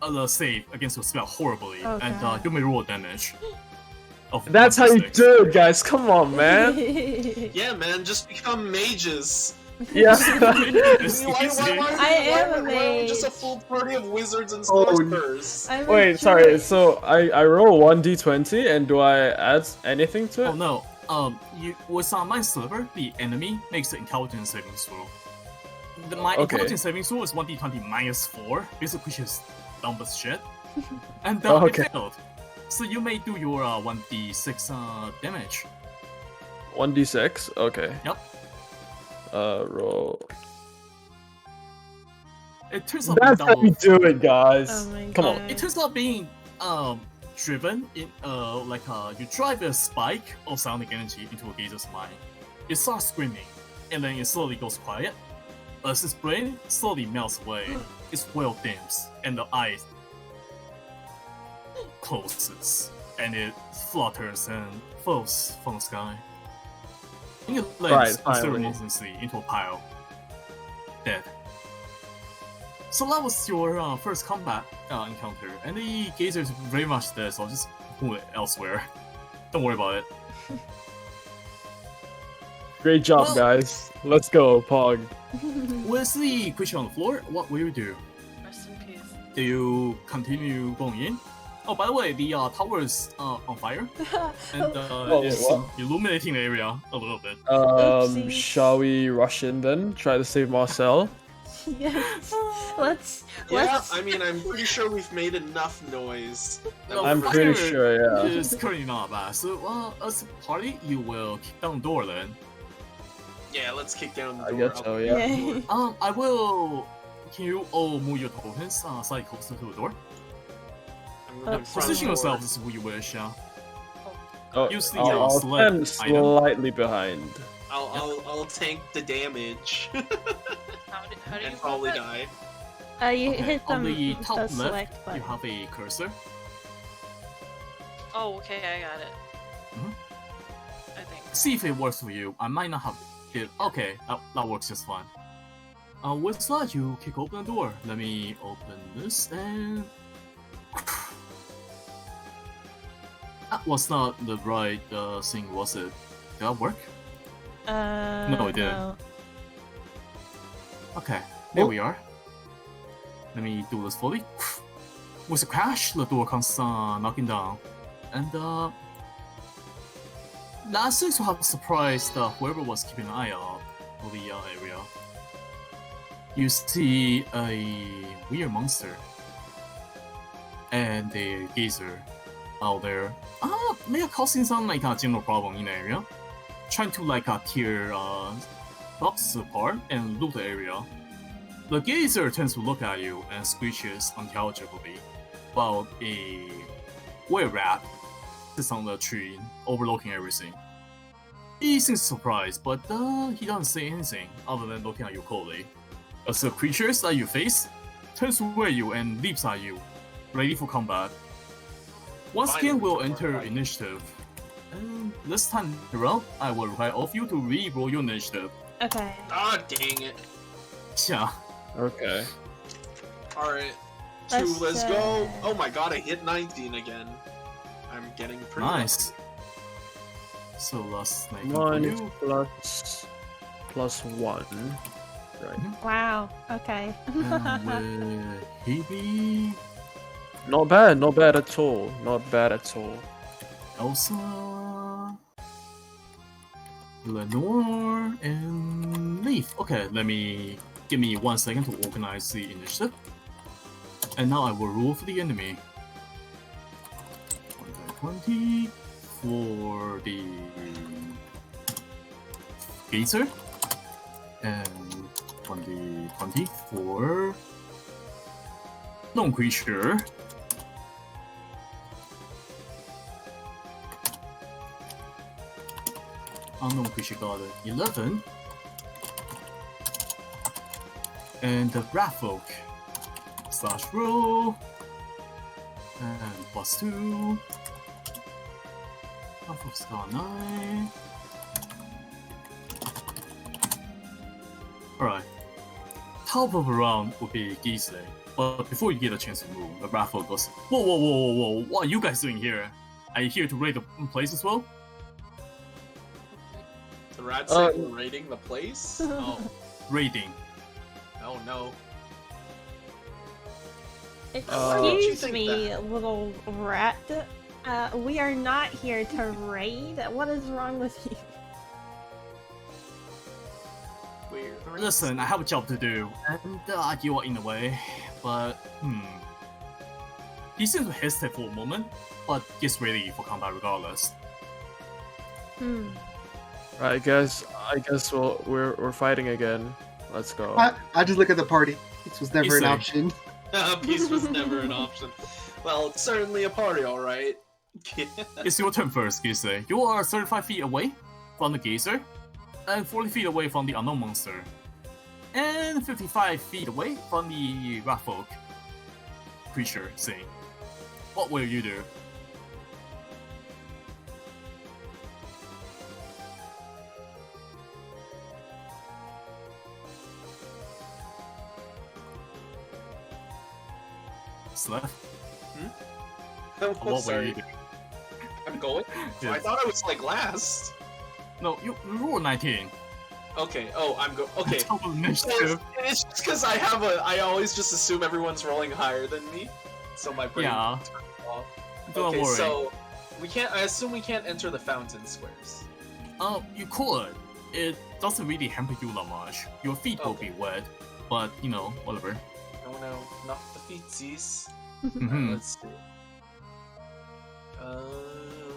the save against your spell horribly, and you may roll damage. That's how you do it, guys. Come on, man. Yeah, man, just become mages. Yeah. I am a mage. Just a full party of wizards and sorcerers. Wait, sorry. So I roll 1d20, and do I add anything to it? Oh no. With Mind Sliver, the enemy makes the intelligence saving throw. My intelligence saving throw is 1d20 minus 4. Basically, she's dumb as shit. And it failed. So you may do your 1d6 damage. 1d6? Okay. Yep. Roll. It turns out That's how you do it, guys. Oh my Come on. God. It turns out being driven in you drive a spike of psionic energy into a geyser's mind. It starts screaming, and then it slowly goes quiet. As its brain slowly melts away, its will dims, and the eyes closes, and it flutters and falls from the sky. And it lands unceremoniously into a pile, dead. So that was your first combat encounter, and the geyser is very much dead, so I'll just move it elsewhere. Don't worry about it. Great job, guys. Let's go, Pog. With the creature on the floor, what will you do? Rest in peace. Do you continue going in? Oh, by the way, the tower is on fire, and it's illuminating the area a little bit. Oopsies. Shall we rush in then? Try to save Marcel? Yes. Let's. I mean, I'm pretty sure we've made enough noise. I'm pretty sure, yeah. It's currently not bad. So, as a party, you will kick down the door then. Yeah, let's kick down the door. I guess so, yeah. Yay. I will. Can you all move your tokens slightly closer to the door? Position yourselves as you wish. Use the I'll select stand item. slightly behind. I'll tank the damage. How do you and probably move it? die. You hit On them the top left, select you button. have a cursor. Oh, okay, I got it. Mhm. I think. See if it works for you. I might not have it. Okay, that works just fine. With that, you kick open the door. Let me open this and. That was not the right thing, was it? Did that work? No, it didn't. No. Okay, there we are. Let me do this fully. With a crash, the door comes knocking down. And that seems to have surprised whoever was keeping an eye out for the area. You see a weird monster and a geyser out there. They are causing some general problem in the area. Trying to tear boxes apart and loot the area. The geyser tends to look at you and screeches unintelligibly, while a were-rat sits on the tree, overlooking everything. He seems surprised, but he doesn't say anything other than looking at you coldly. As the creatures that you face turns toward you and leaps at you, ready for combat. Once again, we'll enter initiative. And this time around, I will require all of you to re-roll your initiative. Okay. Ah, dang it. Yeah. Okay. Alright. Let's, Let's go. uh, Oh my god, I hit 19 again. I'm getting pretty Nice. So last night for 1 you. plus 1. Right. Wow. Okay. And with Hebe, Not bad. Not bad at all. Not bad at all. Elsa, Lenore, and Leaf. Okay, give me 1 second to organize the initiative. And now I will roll for the enemy. 20 for the Gazer, and 20 for non-creature. Unknown creature got 11. And the Rafolk slash roll. And +2. Rafolk's got 9. Alright. Top of the round would be Gisle. But before you get a chance to move, the Rafolk goes, Whoa, what are you guys doing here? Are you here to raid the place as well? The rat say we're raiding the place? Oh. Raiding. Oh no. Excuse think me, that? little rat. We are not here to raid. What is wrong with you? We're the rats. Listen, I have a job to do, and you are in the way, but He seems to hesitate for a moment, but gets ready for combat regardless. I guess we're fighting again. Let's go. I just look at the party. This was never an Easy. option. Peace was never an option. Well, it's certainly a party, alright. It's your turn first, Gisle. You are 35 feet away from the Gazer, and 40 feet away from the unknown monster, and 55 feet away from the Rafolk creature thing. What will you do? Sleth? Oh, What will sorry. you do? I'm going? Yes. I thought I was like last. No, you roll 19. Okay, I'm okay. Top of initiative. It's just because I always just assume everyone's rolling higher than me, so my brain Yeah. turns off. Don't Okay, worry. so I assume we can't enter the fountain squares. You could. It doesn't really hamper you that much. Your feet will be wet, but you know, whatever. Oh no, not the feetsies. Mhm. Let's see.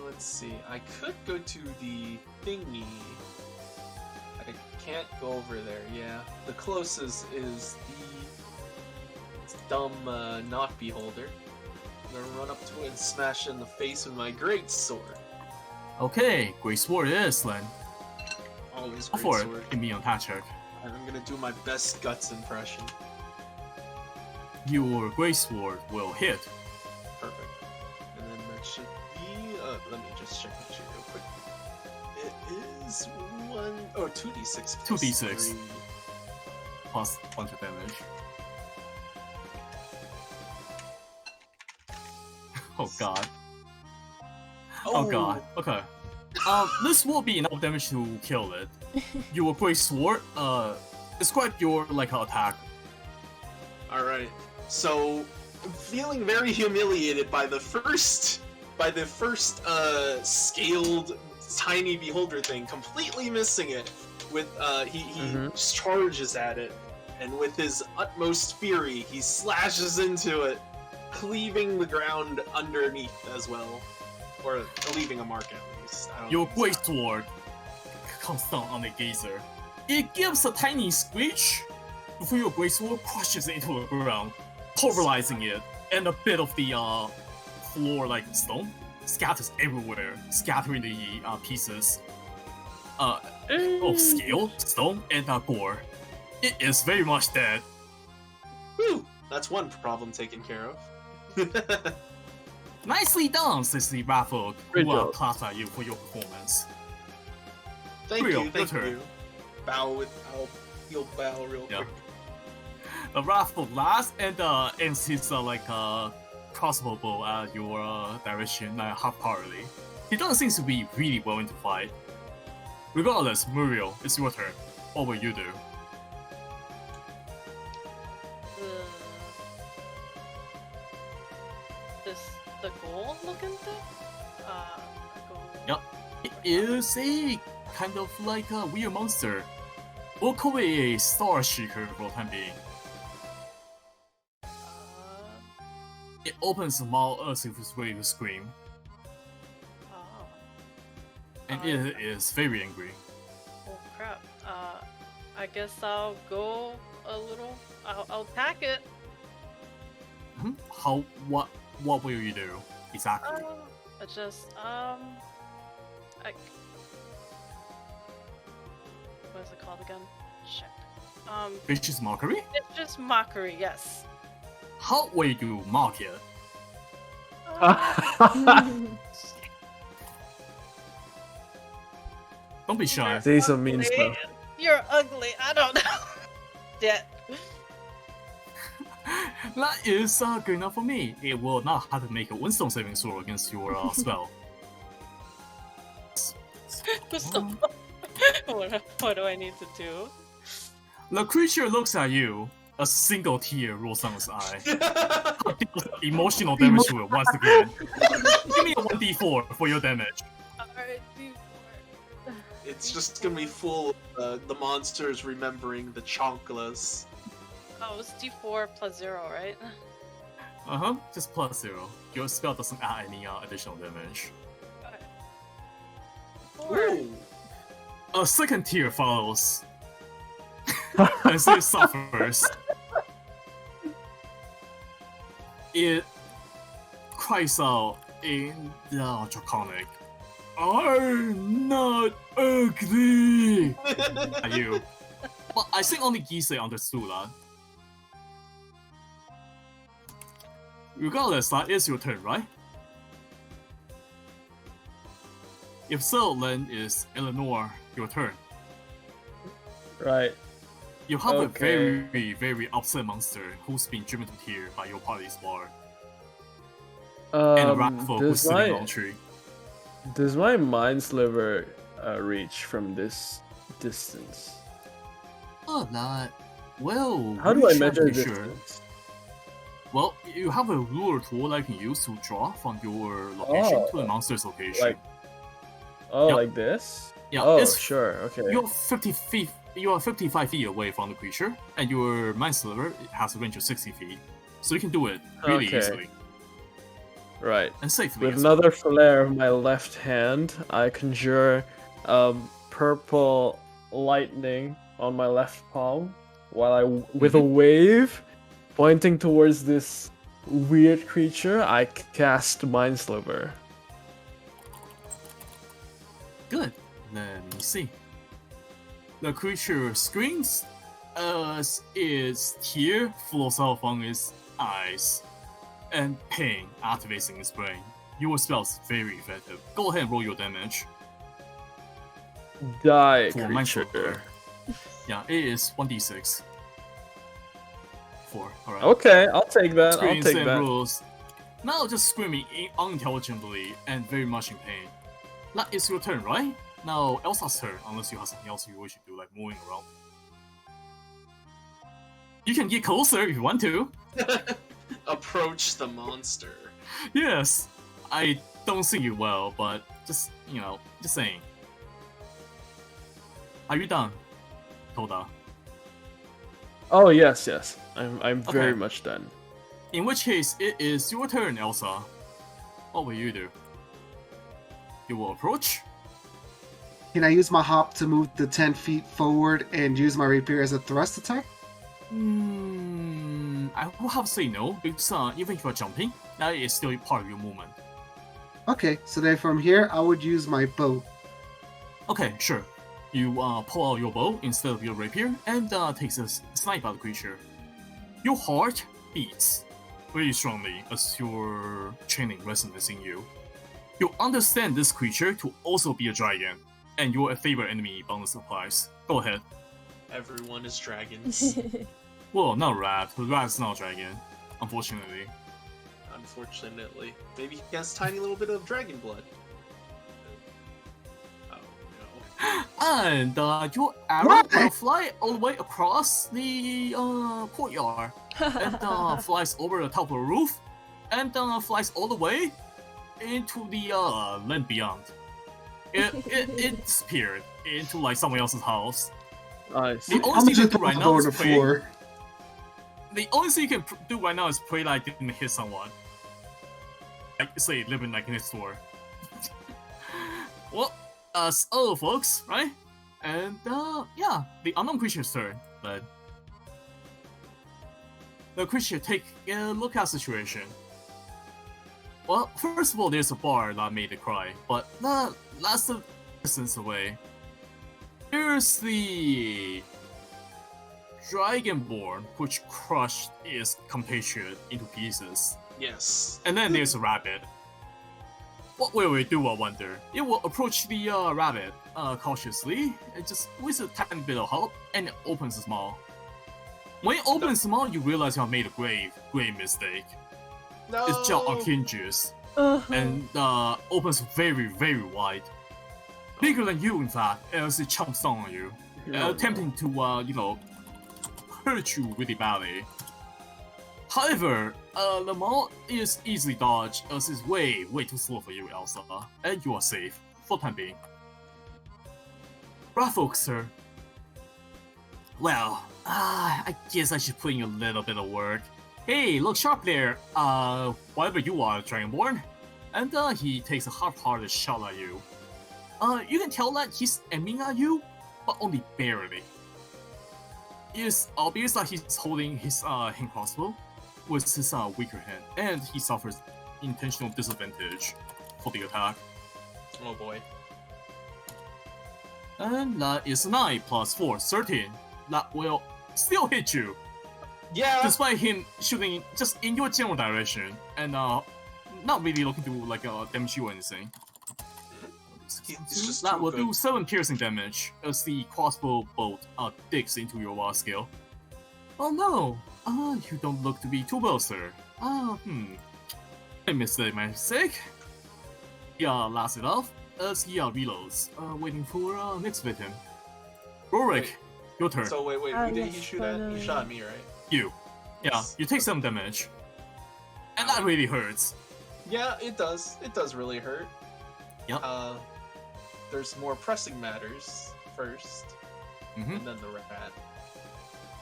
Let's see. I could go to the thingy. I can't go over there. Yeah, the closest is the dumb not beholder. I'm gonna run up to it and smash it in the face with my great sword. Okay, great sword it is then. Always Go great for sword. it. Give me an attack check. And I'm gonna do my best guts impression. Your great sword will hit. Perfect. And then that should be. Let me just check the sheet real quick. It is 2d6. 2d6. 3. Plus a bunch of damage. Oh god. Oh god. Okay. This will be enough damage to kill it. Your great sword, describe your attack. Alright. So, I'm feeling very humiliated by the first scaled tiny beholder thing, completely missing it. With he just charges at it, and with his utmost fury, he slashes into it, cleaving the ground underneath as well, or leaving a mark at least. I don't Your know. great sword comes down on the Gazer. It gives a tiny screech before your great sword crushes into the ground, pulverizing it, and a bit of the floor like stone scatters everywhere, scattering the pieces of scale, stone, and gore. It is very much dead. Whew, that's one problem taken care of. Nicely done, says the Raffle, Great who job. claps at you for your performance. Thank Real, you, your thank turn. you. You'll bow real Yeah. quick. The Raffle laughs and aims his crossbow bow at your direction half-heartedly. He doesn't seem to be really willing to fight. Regardless, Muriel, it's your turn. What will you do? This the gold looking thing? Gold. Yep. It is a kind of like a weird monster. We'll call it a star seeker for the time being. Uh, It opens the mouth as if it's ready to scream, oh. and Uh, it is very angry. Oh crap. I guess I'll go a little. I'll attack it. Mhm. What will you do exactly? I just what is it called again? Shit. Vicious mockery? It's just mockery. Yes. How will you mock it? Don't be shy. Say some mean ugly. stuff. You're ugly. I don't know. Yeah. That is good enough for me. It will not have to make a wisdom saving throw against your spell. What do I need to do? The creature looks at you. A single tear rolls down his eye. Emotional damage to it once again. Give me a 1d4 for your damage. Alright, It's just gonna be full of the monsters remembering the chonkalas. Oh, it's D4 plus 0, right? Just plus 0. Your spell doesn't add any additional damage. Okay. 4. Ooh. A second tear follows. And so it suffers. It cries out in the draconic. I'm not ugly! At you. But I think only Gisei understood that. Regardless, that is your turn, right? If so, then it's Eleanor, your turn. Right. You have Okay. a very, very upset monster who's been driven to tear by your party's bar. And a Raffle who's sitting on a tree. Does my mind sliver reach from this distance? Oh, that. Well, How do I I'm measure pretty distance? Well, you have a ruler tool that you can use to draw from your location to the monster's location. Like, oh, Yep. like this? Yeah, Oh, it's sure. Okay. You're 50 feet. You are 55 feet away from the creature, and your mind sliver has a range of 60 feet, so you can do it really Okay. easily Right. and safely. With as well. another flare of my left hand, I conjure purple lightning on my left palm, while with a wave pointing towards this weird creature, I cast Mind Sliver. Good. Let me see. The creature screams as its tear flows out from its eyes, and pain activates in its brain. Your spell's very effective. Go ahead and roll your damage. Die, For Mind creature. Sliver. Yeah, it is 1d6. 4. Alright. Okay, I'll take that. I'll Screams take and that. rolls. Now just screaming unintelligibly and very much in pain. That is your turn, right? Now Elsa's turn, unless you have something else you wish to do, like moving around. You can get closer if you want to. Approach the monster. Yes, I don't see you well, but just just saying. Are you done, Toda? Oh yes, yes. I'm very Okay. much done. In which case, it is your turn, Elsa. What will you do? You will approach. Can I use my hop to move the 10 feet forward and use my rapier as a thrust attack? I will have to say no, because even if you're jumping, that is still part of your movement. Okay, so then from here, I would use my bow. Okay, sure. You pull out your bow instead of your rapier and takes a snipe at the creature. Your heart beats. very strongly as your training resonates in you. You understand this creature to also be a dragon, and your favorite enemy bonus applies. Go ahead. Everyone is dragons. Well, not Rat. Rat's not a dragon, unfortunately. Unfortunately. Maybe he has tiny little bit of dragon blood. Oh no. And your arrow will fly all the way across the courtyard, and flies over the top of the roof, and flies all the way into the land beyond. It disappeared into like someone else's house. Nice. The How only much thing you is can do right the now is the pray. floor? The only thing you can do right now is pray like didn't hit someone. Like say living like next door. Well, so folks, right? And yeah, the unknown creature's turn. But the creature take a look at the situation. Well, first of all, there's a bar that made it cry, but that's a distance away. There's the Dragonborn, which crushed its compatriot into pieces. Yes. And then there's a rabbit. What will it do, I wonder? It will approach the rabbit cautiously, and just with a tiny bit of help, and it opens its mouth. When it opens its mouth, you realize you have made a grave mistake. No. Its jaw unhinges and opens very, very wide. Bigger than you, in fact, as it chomps down on you, attempting to, hurt you really badly. However, the maul is easily dodged as it's way too slow for you, Elsa, and you are safe, for the time being. Bravo, sir. Well, I guess I should put in a little bit of work. Hey, look sharp there, whatever you are, Dragonborn. And he takes a half-hearted shot at you. You can tell that he's aiming at you, but only barely. It's obvious that he's holding his hand crossbow with his weaker hand, and he suffers intentional disadvantage for the attack. Oh boy. And that is 9 plus 4, 13. That will still hit you, Yeah. despite him shooting just in your general direction, and not really looking to like damage you or anything. He's just That too will good. do 7 piercing damage as the crossbow bolt digs into your war skill. Oh no! You don't look to be too well, sir. My mistake. Yeah, last it off as he reloads, waiting for next victim. Rorik, Wait. your turn. So wait, Oh, who did he yes, shoot at? He finally. shot at me, right? You. Yeah, Yes. you take some damage. And that really hurts. Yeah, it does. It does really hurt. Yep. There's more pressing matters first, Mhm. and then the rat.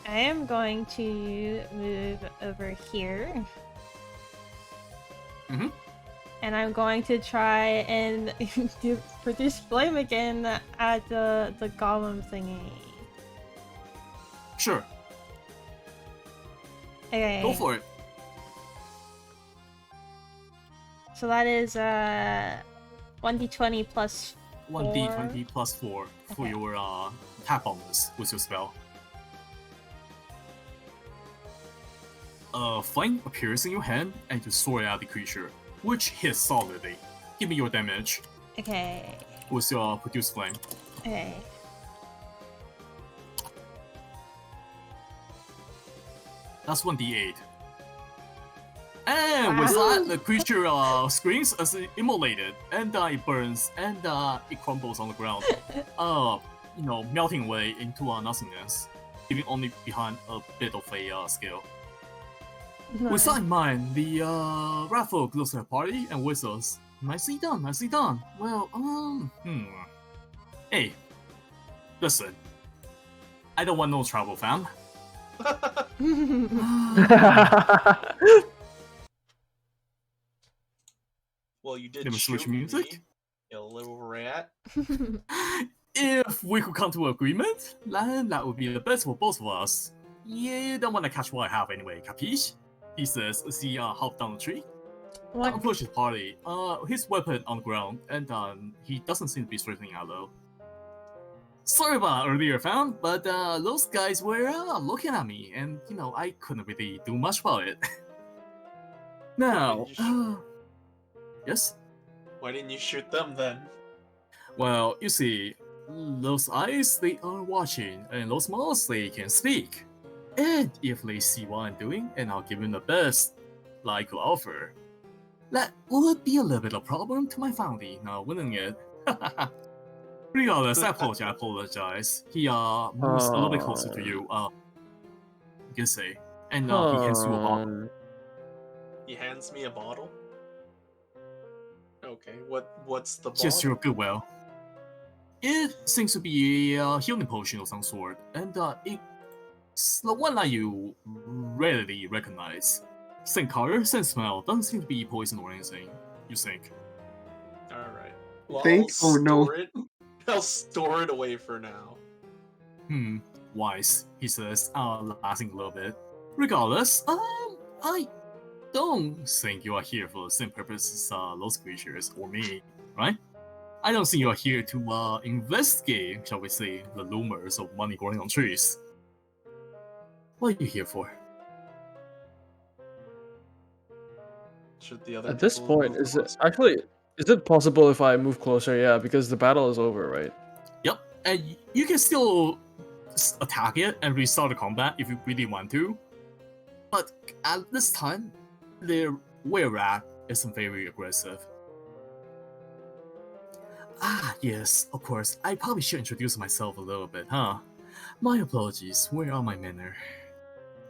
I am going to move over here. Mhm. And I'm going to try and produce flame again at the golem thingy. Sure, Okay. go for it. So that is 1d20 plus 1d20 plus 4 for Okay. your attack bonus with your spell. Flame appears in your hand and you sword at the creature, which hits solidly. Give me your damage Okay. with your produce flame. Okay. That's 1d8. And with Wow. that, the creature screams as it immolated, and it burns, and it crumbles on the ground. Melting away into nothingness, leaving only behind a bit of a scale. With that in mind, the rat folk looks at the party and whistles. Nicely done, nicely done. Well, Hey, listen. I don't want no trouble, fam. Well, you did Let me shoot switch music. me, you little rat. If we could come to an agreement, then that would be the best for both of us. You don't want to catch what I have anyway, capiche? He says as he hopped down the tree. What? Approach his party, his weapon on the ground, and he doesn't seem to be straightening out though. Sorry about earlier, fam, but those guys were looking at me, and I couldn't really do much about it. Now, you sh- yes? Why didn't you shoot them then? Well, you see, those eyes, they are watching, and those mouths, they can speak. And if they see what I'm doing, and I'll give them the best that I could offer, that would be a little bit of a problem to my family now, wouldn't it? Regardless, I apologize. He moves a little bit closer to you, you can say. And he hands you a bottle. He hands me a bottle. Okay, what's the bottle? Just your goodwill. It seems to be a healing potion of some sort, and it's the one that you readily recognize. Same color, same smell, doesn't seem to be poison or anything, you think. Alright. Well, Think? I'll Oh, no. store it. I'll store it away for now. Wise, he says, laughing a little bit. Regardless, I don't think you are here for the same purpose as those creatures, or me, right? I don't think you are here to investigate, shall we say, the rumors of money growing on trees. What are you here for? Should the other At this people point, move is it closer? actually? Is it possible if I move closer? Yeah, because the battle is over, right? Yep, and you can still attack it and restart the combat if you really want to. But at this time, the were-rat isn't very aggressive. Ah, yes, of course. I probably should introduce myself a little bit, huh? My apologies, where are my manner?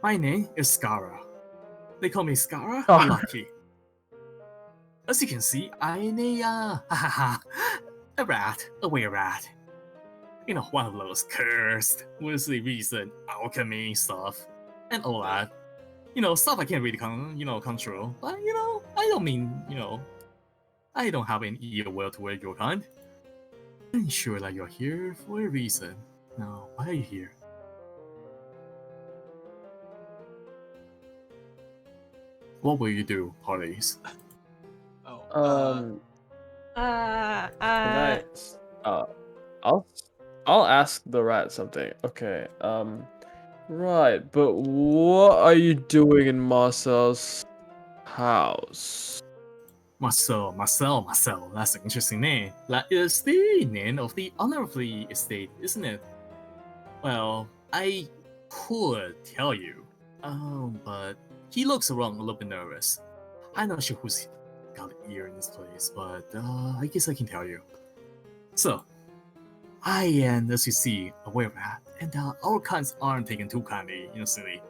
My name is Skara. They call me Skara Oh. Lucky. As you can see, I'm a rat, a were-rat. You know, one of those cursed with the recent alchemy stuff and all that. You know, stuff I can't really control. But I don't mean, I don't have any ill will toward your kind. I'm sure that you're here for a reason. Now, why are you here? What will you do, parties? Oh, Can I? I'll ask the rat something. Okay. Right, but what are you doing in Marcel's house? Marcel, that's an interesting name. That is the name of the owner of the estate, isn't it? Well, I could tell you, but he looks around a little bit nervous. I'm not sure who's got an ear in this place, but I guess I can tell you. So, I am, as you see, aware of that, and our kinds aren't taken too kindly in the city.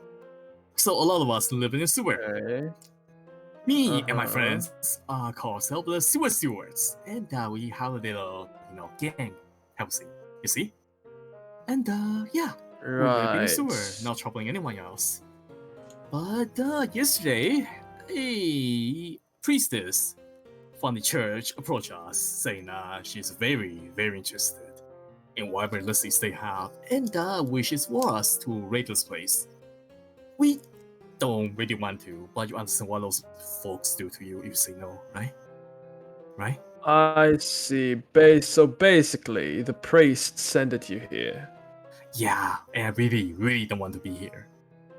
So a lot of us live in the sewer. Okay. Me and my Uh-huh. friends call ourselves the sewer stewards, and we have a little, gang housing, you see? And yeah, we live in the sewer, Right. not troubling anyone else. But yesterday, a priestess from the church approached us, saying she's very, very interested in whatever listings they have, and wishes for us to raid this place. We don't really want to, but you understand what those folks do to you if you say no, right? Right? I see. So basically, the priest sent you here. Yeah, and I really, really don't want to be here.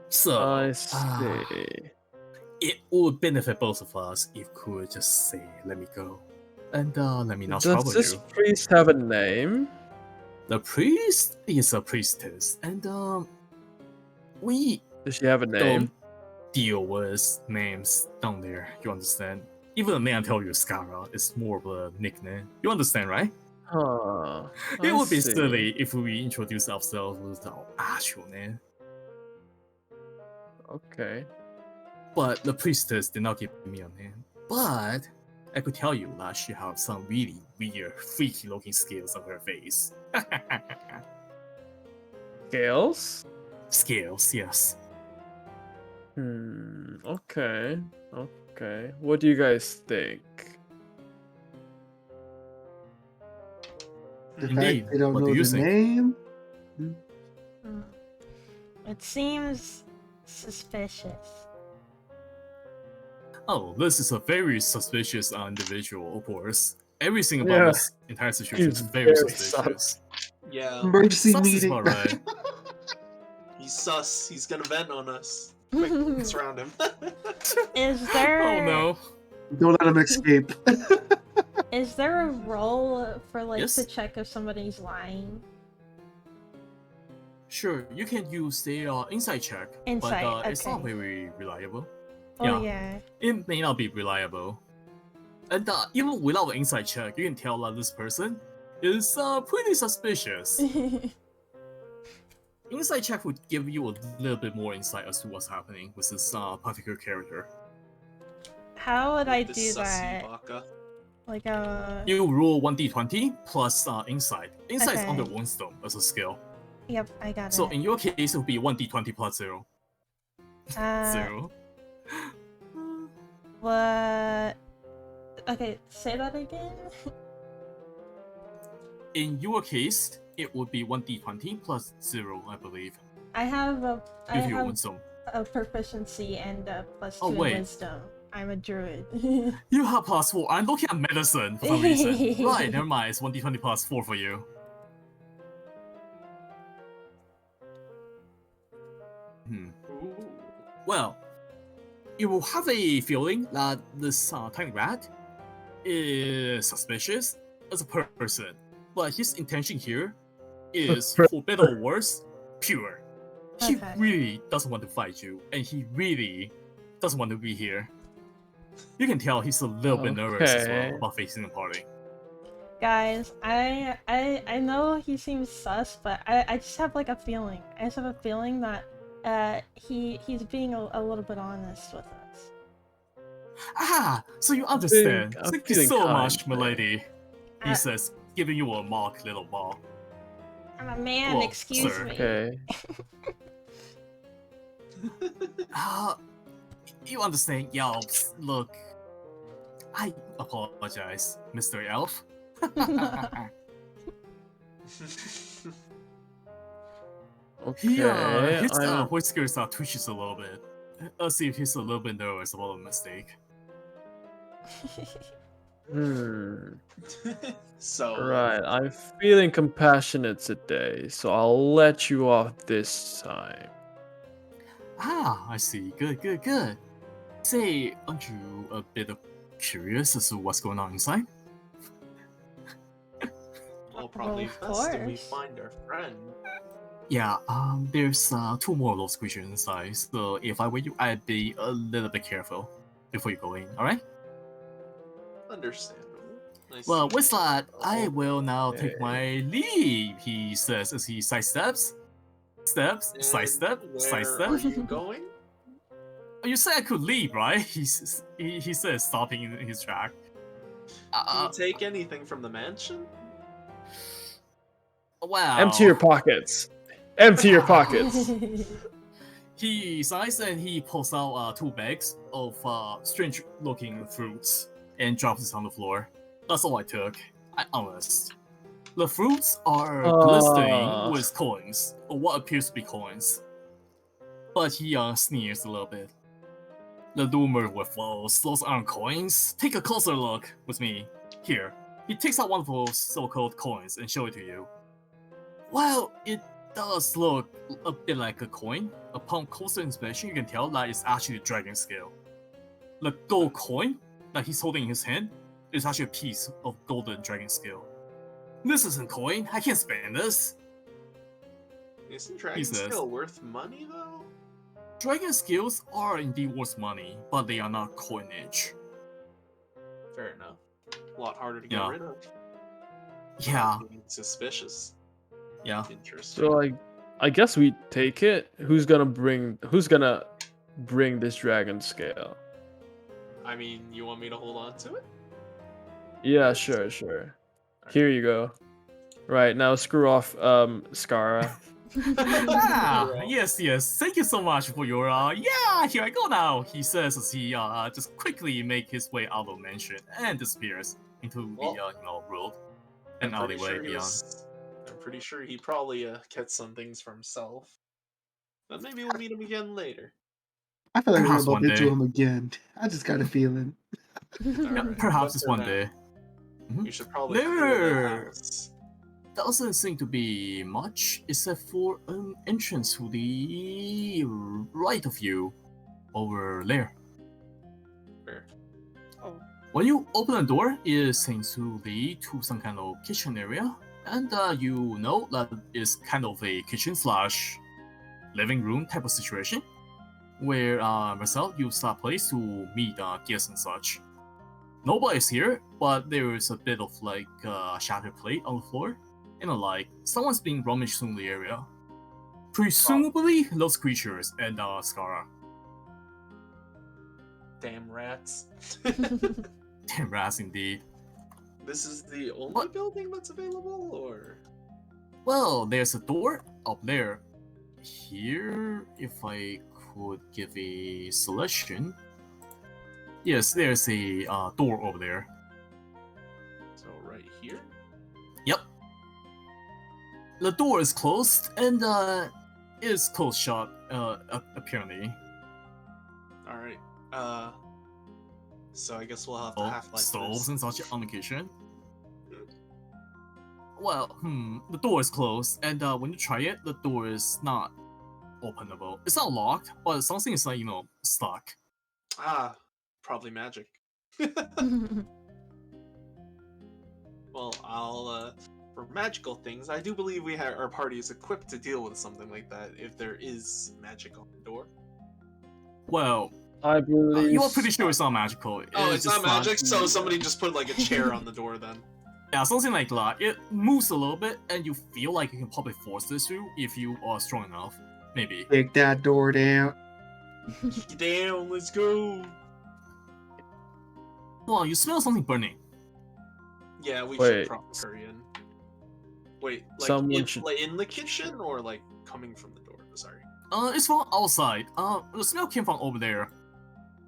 So, I see. it would benefit both of us if you could just say, let me go. And let me not Does trouble this you. priest have a name? The priest is a priestess, and we Does she have a name? don't deal with names down there, you understand? Even the name I tell you, Skara, is more of a nickname. You understand, right? Huh. It I would be see. silly if we introduce ourselves with our actual name. Okay. But the priestess did not give me a name. But I could tell you that she has some really weird, freaky looking scales on her face. Scales? Scales, yes. Okay. Okay. What do you guys think? The Indeed. fact they don't What do know you the think? name. It seems suspicious. Oh, this is a very suspicious individual, of course. Everything about Yeah. this entire situation is He's very very suspicious. yeah, Emergency Sus is meeting. about right. he's sus. He's gonna vent on us. Quick, surround him. Is there Oh no. Don't let him escape. is there a role for like to Yes? check if somebody's lying? Sure, you can use the insight check, Insight, but it's not okay. very reliable. Oh yeah. It may not be reliable. And even without an insight check, you can tell that this person is pretty suspicious. Insight check would give you a little bit more insight as to what's happening with this particular character. How would I This do sussy that? baka. Like You roll 1d20 plus insight. Insight is Okay. under Wisdom as a skill. Yep, I got So it. in your case, it would be 1d20 plus 0. Uh, 0. what? Okay, say that again. In your case, it would be 1d20 plus 0, I believe. I have If you Wisdom. a proficiency and a plus 2 Oh, in wait. wisdom. I'm a druid. You have plus 4. I'm looking at medicine for some reason. Right, never mind. It's 1d20 plus 4 for you. Ooh. Well, you will have a feeling that this tiny rat is suspicious as a person, but his intention here is, for better or worse, pure. He Okay. really doesn't want to fight you, and he really doesn't want to be here. You can tell he's a little bit nervous as well Okay. about facing the party. Guys, I know he seems sus, but I just have like a feeling. I just have a feeling that he's being a little bit honest with us. Ah, so you understand. I'm Thank you feeling so kind, much, man. milady. He I- says, giving you a mock little ball. I'm a man, Well, excuse sir. me. Okay. You understand, Yelps. Look, I apologize, Mr. Elf. Okay. His I'm whiskers twitches a little bit. As if he's a little bit nervous about a mistake. So right. I'm feeling compassionate today, so I'll let you off this time. Ah, I see. Good, good, good. Say, aren't you a bit curious as to what's going on inside? well, probably of best if we course. find our friend. Yeah, there's 2 more of those creatures inside, so if I were you, I'd be a little bit careful before you go in, alright? Understandable. Nice Well, to with that, I Oh, will now okay. take my leave, he says as he sidesteps. Steps, And sidestep, where sidestep. are you going? You said I could leave, right? He says, stopping in his track. Can you take anything from the mansion? Wow. Empty your pockets. Empty your pockets. He sighs and he pulls out 2 bags of strange-looking fruits and drops it on the floor. That's all I took. I'm honest. The fruits are glistening with coins, or what appears to be coins. But he sneers a little bit. The loomer with those aren't coins. Take a closer look with me. Here. He takes out one of those so-called coins and show it to you. Well, it does look a bit like a coin. Upon closer inspection, you can tell that it's actually a dragon scale. The gold coin that he's holding in his hand is actually a piece of golden dragon scale. This isn't coin. I can't spend this. Isn't dragon says- scale worth money though? Dragon scales are indeed worth money, but they are not coinage. Fair enough. A lot harder to get Yeah. rid of. Yeah, Being suspicious. yeah. Interesting. So I guess we take it. Who's gonna bring this dragon scale? I mean, you want me to hold on to it? Yeah, sure. Here you go. Right, now screw off Skara. Yes. Thank you so much for your yeah. Here I go now. He says as he just quickly make his way out of the mansion and disappears into the road and I'm pretty alleyway sure he beyond. was- I'm pretty sure he probably kept some things for himself. But maybe we'll meet him again later. I feel like we're Perhaps gonna bump one into day. him again. I just got a feeling. Alright, Perhaps but it's for one now, day. We should probably clear There the house. doesn't seem to be much except for an entrance to the right of you. over there. Where? Oh. When you open the door, it seems to lead to some kind of kitchen area, and you know that it's kind of a kitchen slash living room type of situation, where Marcel used that place to meet guests and such. Nobody's here, but there is a bit of like shattered plate on the floor, and like someone's being rummaged through the area. Presumably those creatures and Scara. Damn rats. Damn rats indeed. This is the only What? building that's available, or? Well, there's a door up there. Here, if I could give a selection. Yes, there's a door over there. So right here? Yep. The door is closed and is closed shut, apparently. Alright. So I guess we'll have to Oh, half-life stoves this. and such on the kitchen. Well, the door is closed, and when you try it, the door is not openable. It's not locked, but something is like, stuck. Ah, probably magic. Well, I'll, for magical things, I do believe our party is equipped to deal with something like that if there is magic on the door. Well, I believe. you are pretty sure it's not magical. Oh, it's not just magic, so somebody just put like a chair on the door then. Yeah, something like that. It moves a little bit, and you feel like you can probably force this through if you are strong enough. Maybe. Kick that door down. Damn, let's go! Well, you smell something burning. Yeah, we Wait. should probably hurry in. Wait, like Someone should- like in the kitchen or like coming from the door? Sorry. It's from outside. The smell came from over there.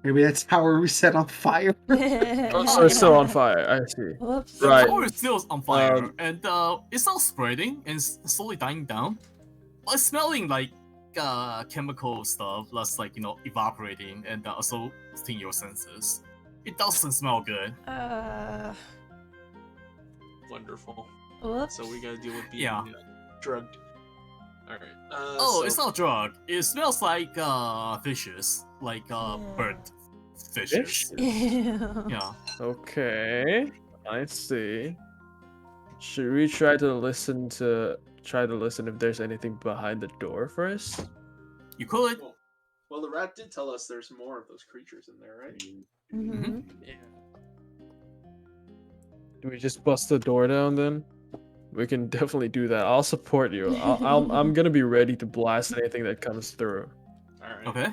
Maybe that's tower we set on fire. Oh, so it's still on fire. I see. Whoops. The Right. tower is still on fire, Um, and it's not spreading and slowly dying down. But it's smelling like chemical stuff that's like evaporating and assaulting your senses. It doesn't smell good. Wonderful. Whoops. So we gotta deal with being Yeah. drugged. Alright. Oh, it's not drug. It smells like fishes, like burnt fishes. Ew. Yeah. Okay, I see. Should we try to listen if there's anything behind the door first? You could. Well, the rat did tell us there's more of those creatures in there, right? Mhm. Yeah. Do we just bust the door down then? We can definitely do that. I'll support you. I'm gonna be ready to blast anything that comes through. Alright. Okay.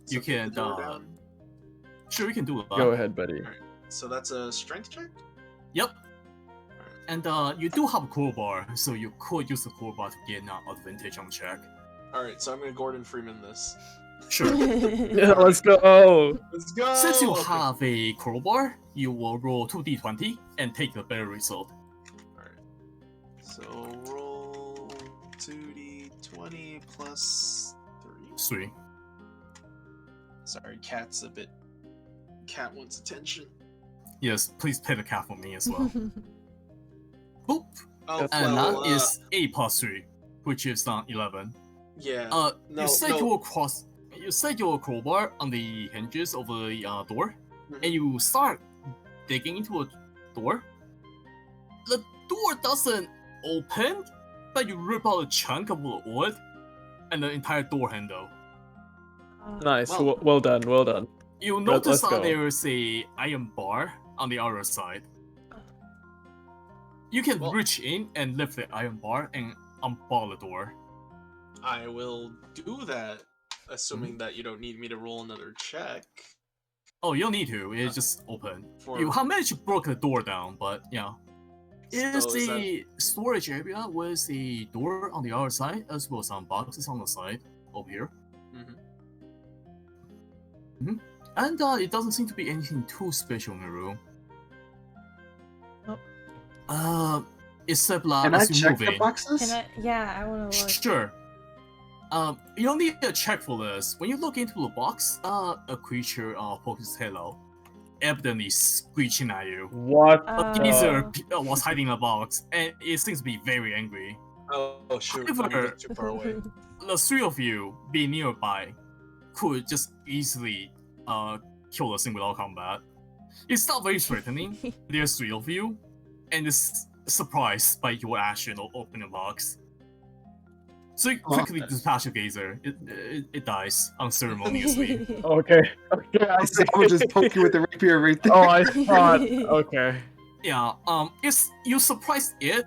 So You kick the can. door down. Sure, we can do that. Go ahead, buddy. So that's a strength check? Yep. And you do have a crowbar, so you could use the crowbar to get an advantage on the check. Alright, so I'm gonna Gordon Freeman this. Sure. Yeah, let's go. Oh, Let's go! Since you Okay. have a crowbar, you will roll 2d20 and take the better result. Alright. So roll 2d20 plus 3. 3. Sorry, Cat wants attention. Yes, please pay the cat for me as well. Boop. Oh, And well, that is 8 plus 3, which is 11. yeah. You No, set no. you set your crowbar on the hinges of the door, Mhm. and you start digging into a door. The door doesn't open, but you rip out a chunk of the wood and the entire door handle. nice. Well- Well done. Well done. You Let's notice that go. there is a iron bar on the other side. You can Well- reach in and lift the iron bar and unbar the door. I will do that, Mm-hmm. assuming that you don't need me to roll another check. Oh, you don't need to. It's just open. For You have managed to break the door down, but yeah. It is So is that- a storage area with a door on the other side, as well as some boxes on the side over here. Mhm. And it doesn't seem to be anything too special in the room. Nope. Except Can I as you check move the in. boxes? Yeah, I want to look. Sure. You don't need a check for this. When you look into the box, a creature pokes its head out, evidently screeching at you. What? A geezer was hiding in the box, and it seems to be very angry. Oh shoot! I'm a However- bit too far away. The three of you, being nearby, could just easily kill the thing without combat. It's not very threatening. There's three of you, and it's surprised by your action of opening the box. So you quickly dispatch a gazer. It dies unceremoniously. Okay. Okay. I see. I would just poke you with the rapier right there. Oh, I thought. Okay. Yeah, it's you surprised it,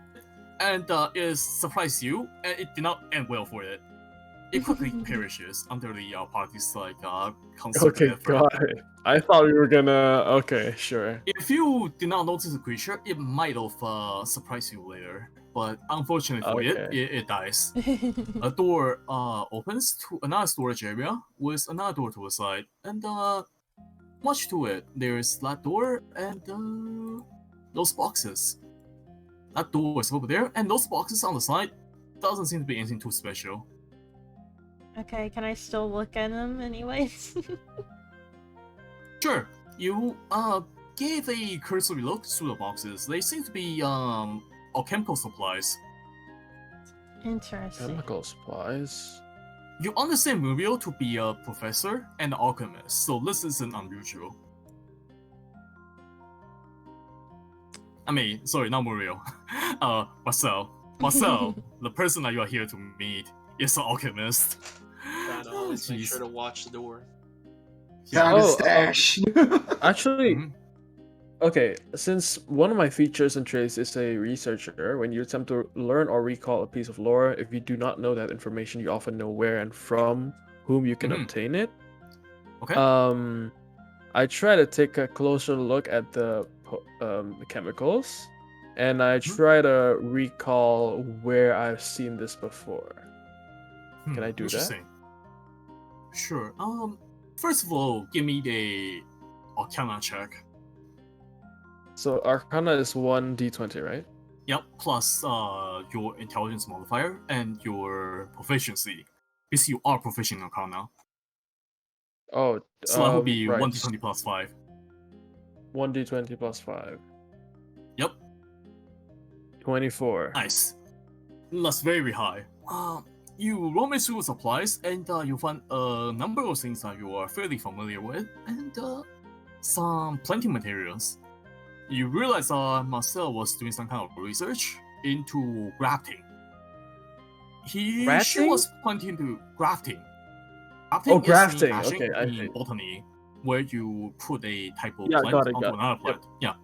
and it surprised you, and it did not end well for it. It quickly perishes under the party's concerted Okay, effort. got it. I thought we were gonna. Okay, sure. If you did not notice the creature, it might have surprised you later. But unfortunately for Okay. it dies. A door opens to another storage area with another door to the side, and much to it, there's that door and those boxes. That door is over there, and those boxes on the side doesn't seem to be anything too special. Okay, can I still look at them anyways? Sure, you gave a cursory look through the boxes. They seem to be alchemical supplies. Interesting. Chemical supplies. You understand Muriel to be a professor and an alchemist, so this isn't unusual. I mean, sorry, not Muriel. Marcel. Marcel, the person that you are here to meet, is an alchemist. Gotta always make jeez. sure to watch the door. Found a Oh, stash. Actually, Mhm. okay, since one of my features and traits is a researcher, when you attempt to learn or recall a piece of lore, if you do not know that information, you often know where and from whom you can Mhm. obtain it. Okay. I try to take a closer look at the chemicals, and I try to recall where I've seen this before. Can I do that? Interesting. Sure. First of all, give me the Arcana check. So Arcana is 1d20, right? Yep, plus your intelligence modifier and your proficiency. Because you are proficient in Arcana. Oh, So that would be right. 1d20 plus 5. 1d20 plus 5. Yep, 24. nice. That's very high. You roam me through supplies and you find a number of things that you are fairly familiar with and some planting materials. You realize Marcel was doing some kind of research into grafting. She Grafting? was pointing to grafting. Oh, Grafting is grafting. the action Okay, I in see. botany where you put a type of Yeah, plant got it, onto got it. another plant. Yeah.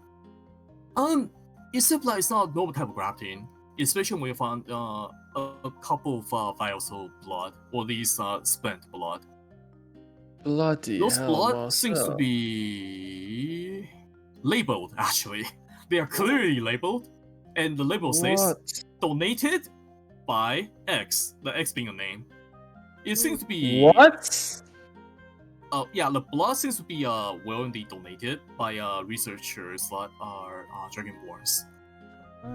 It seems like it's not a normal type of grafting, especially when you find a couple of vials of blood, or these spent blood. Bloody Those hell, blood seems to Marcel. be labeled, actually. They are clearly labeled, and the label says What? donated by X, the X being a name. It seems to be What? yeah, the blood seems to be willingly donated by researchers that are Dragonborns.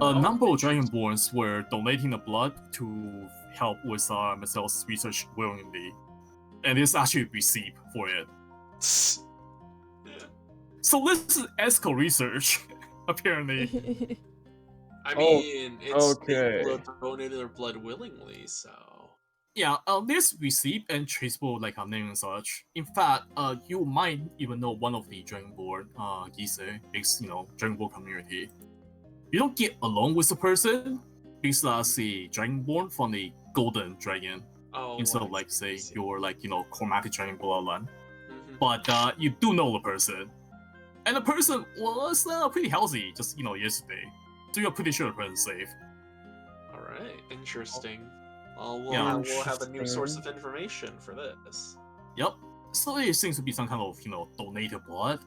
A number of Dragonborns were donating the blood to help with Marcel's research willingly, and it's actually received for it. So this is ethical research, apparently. I Oh, mean, it's okay. people have donated their blood willingly, so. Yeah, there's receipt and traceable like name and such. In fact, you might even know one of the Dragonborn, Gise, because Dragonborn community. You don't get along with the person because that's a Dragonborn from the Golden Dragon instead of I like say see. your chromatic dragon bloodline. Mhm. But you do know the person, and the person was pretty healthy just yesterday, so you're pretty sure the person's safe. All right, interesting. Well, Yeah. we'll have a new source of information for this. Yep. So it seems to be some kind of donated blood,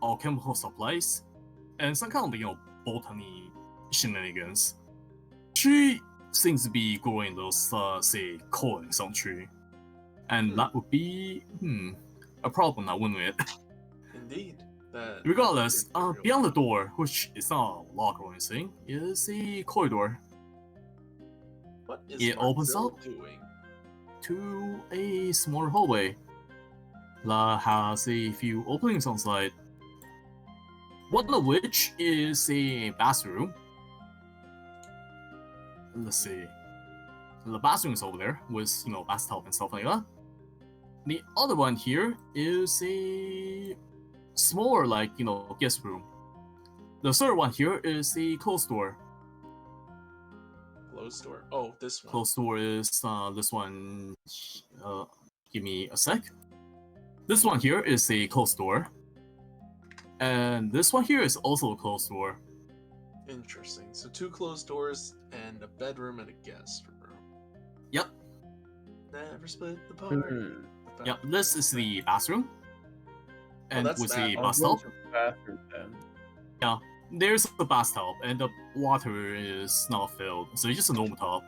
or chemical supplies, and some kind of botany shenanigans. She seems to be growing those say corn some tree, and that would be a problem now, wouldn't it? Indeed. Regardless, that's very beyond the door, which is not a lock or anything, is a corridor What is it opens Marcel up. doing? To a smaller hallway that has a few openings on side. One of which is a bathroom. Let's see. The bathroom is over there with bathtub and stuff like that. The other one here is a smaller, like, guest room. The third one here is a closed door. Closed door. Oh, this one. Closed door is this one. Give me a sec. This one here is a closed door. And this one here is also a closed door. Interesting. So 2 closed doors and a bedroom and a guest room. Yep. Never split the party. Yep, this is the bathroom. And that's with that. the I'll go bathtub. to bathroom then. Yeah, there's a bathtub, and the water is not filled, so it's just a normal tub.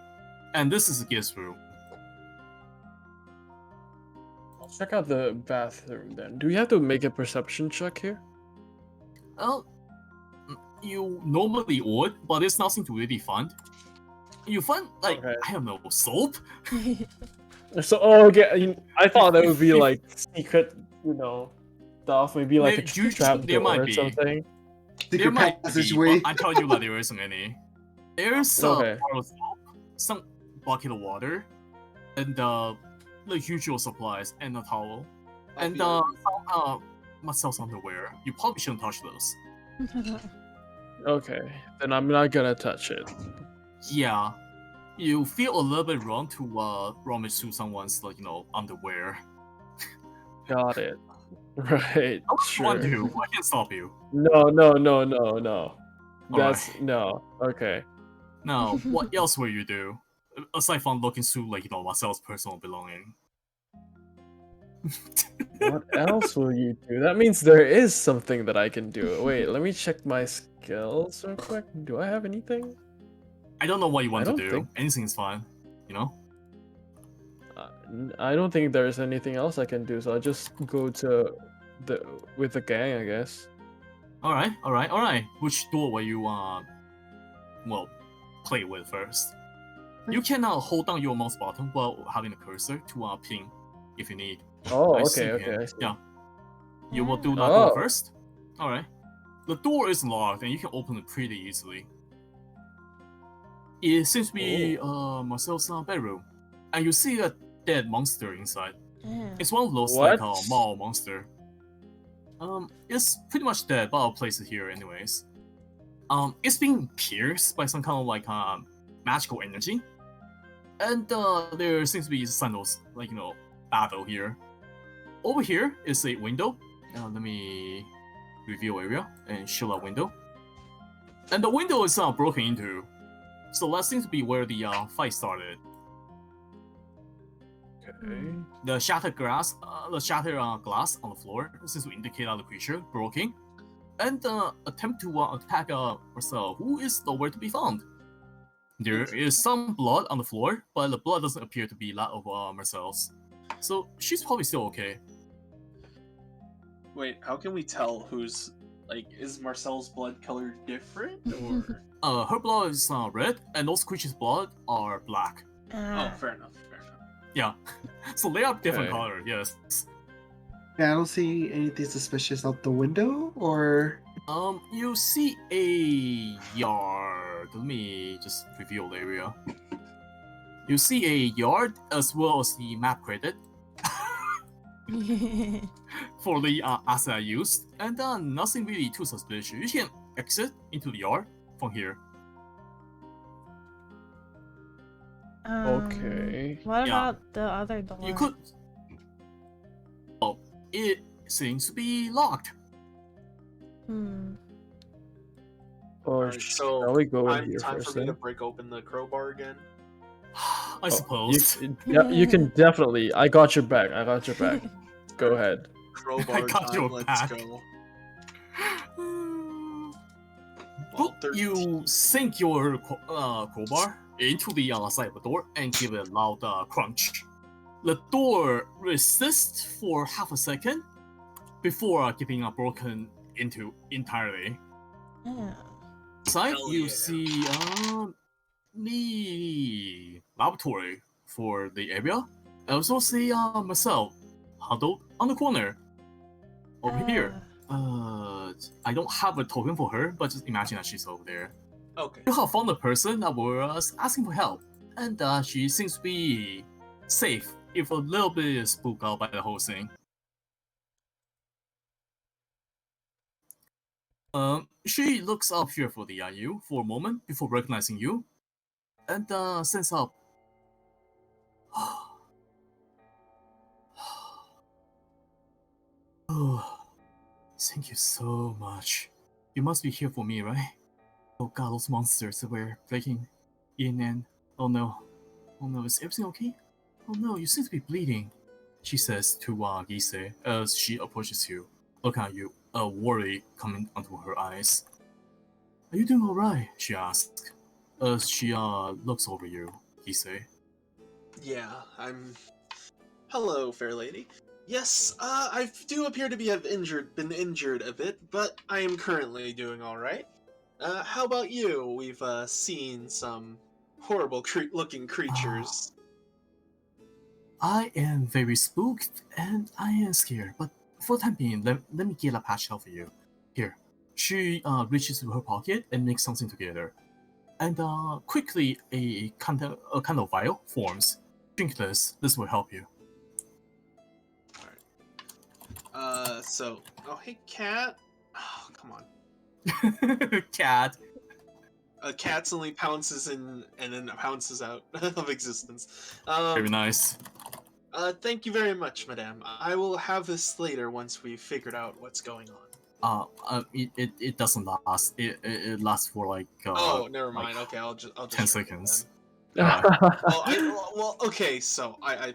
And this is the guest room. I'll check out the bathroom then. Do we have to make a perception check here? Well, you normally would, but it's nothing to really find. You find, like, Okay. I don't know, soap? So, okay, I thought that would be like secret, stuff. Maybe like There- a usually trap there door might or be. something. There Secret might be, passageway. but I tell you that there isn't any. There's some Okay. bottle of soap, some bucket of water, and the usual supplies, and a towel, and some Marcel's underwear. You probably shouldn't touch those. Okay, then I'm not gonna touch it. Yeah, you feel a little bit wrong to rummage through someone's underwear. Got it. Right. What you want to Sure. do? I can stop you. No. That's Alright. no. Okay. Now, what else will you do aside from looking through Marcel's personal belonging? What else will you do? That means there is something that I can do. Wait, let me check my skills real quick. Do I have anything? I don't know what you want to don't do. think- Anything's fine. I don't think there's anything else I can do, so I'll just go to with the gang, I guess. All right. Which door will you play with first? You can hold down your mouse button while having a cursor to ping if you need. Oh, I see okay. him. I see. Yeah. You will do that Oh. door first. All right. The door is locked and you can open it pretty easily. It seems to be Marcel's bedroom, and you see a dead monster inside. It's one of those What? mall monster. It's pretty much dead, but I'll place it here anyways. It's being pierced by some kind of magical energy, and there seems to be some of battle here. Over here is a window. Let me reveal area and show that window. And the window is broken into, so that seems to be where the fight started. Okay. The shattered glass on the floor seems to indicate that the creature broken, and attempt to attack Marcel, who is nowhere to be found. There is some blood on the floor, but the blood doesn't appear to be that of Marcel's, so she's probably still okay. Wait, how can we tell who's is Marcel's blood color different or? Her blood is red, and those creatures' blood are black. Oh, fair enough. Yeah, so they are different Okay. color. Yes. Yeah, I don't see anything suspicious out the window, or You see a yard. Let me just reveal the area. You see a yard as well as the map credit for the asset I used, and nothing really too suspicious. You can exit into the yard from here. Okay. What Yeah. about the other door? You could. Oh, it seems to be locked. Hmm. Oh, Alright, so shall we go in time here for first me to then? break open the crowbar again. I You, suppose. you can definitely. I got your back. Go ahead. Crowbar got time. your Let's back. go. Well, 13. you sink your crowbar into the side of the door and give it a loud crunch. The door resists for half a second before getting broken into entirely. Yeah. Inside, Hell you yeah. see the laboratory for the area. I also see myself huddled on the corner over here. I don't have a token for her, but just imagine that she's over there. Okay. You have found a person that was asking for help, and she seems to be safe if a little bit spooked out by the whole thing. She looks up fearfully at you for a moment before recognizing you, and stands up. Oh, thank you so much. You must be here for me, right? Oh god, those monsters that were breaking in and... Oh no, is everything okay? Oh no, you seem to be bleeding, she says to Gise as she approaches you, looking at you, a worry coming onto her eyes. Are you doing alright? She asks, as she looks over you, Gise. Yeah, I'm. Hello, fair lady. Yes, I do appear to been injured a bit, but I am currently doing all right. How about you? We've seen some horrible looking creatures. I am very spooked and I am scared, but for the time being, let me get a patch out for you. Here. She reaches into her pocket and makes something together. And quickly a kind of vial forms. Drink this. This will help you. Oh hey cat. Oh, come on. Cat. A cat suddenly pounces in and then pounces out of existence. Very nice. Thank you very much, madame. I will have this later once we've figured out what's going on. It doesn't last. It lasts for like Oh, never like mind. Okay, I'll just 10 drink it seconds. then. Yeah. Well, okay, so I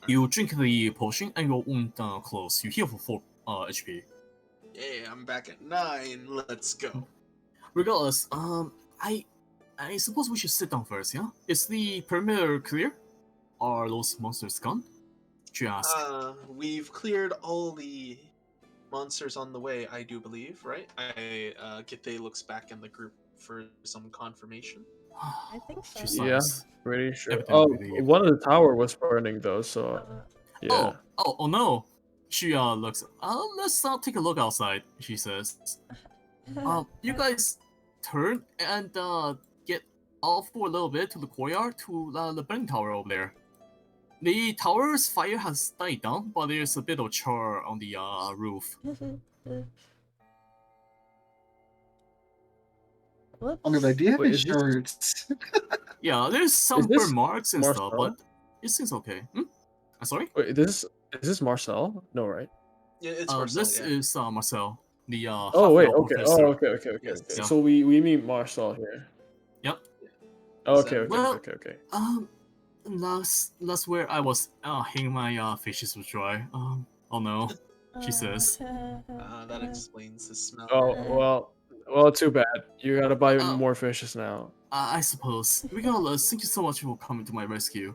You drink the potion and your wound close. You heal for 4 HP. yeah, I'm back at 9. Let's go. Regardless, I suppose we should sit down first, yeah? Is the perimeter clear? Are those monsters gone? She asked. We've cleared all the monsters on the way, I do believe, right? Githe looks back in the group for some confirmation. I think so. She Yeah, sighs. pretty sure. Evidently. Oh, one of the tower was burning though, so yeah. Oh no! She looks. Let's take a look outside. She says. You guys turn and get off for a little bit to the courtyard to the burning tower over there. The tower's fire has died down, but there's a bit of char on the roof. Only like, do you have Wait, is this- insurance? Yeah, there's some this burn marks and stuff, Marcel? but it seems okay. I'm sorry? Wait, is this Marcel? No, right? Yeah, it's Marcel, This yeah. is Marcel, the Oh wait, half-elf okay. professor. Oh, okay. Yes. Yeah. So we meet Marcel here. Yep. Okay. Well, Okay. That's where I was hanging my fishes to dry. Oh no, she says. That explains the smell. Oh well, too bad. You gotta buy Oh. more fishes now. I suppose. Regardless, thank you so much for coming to my rescue.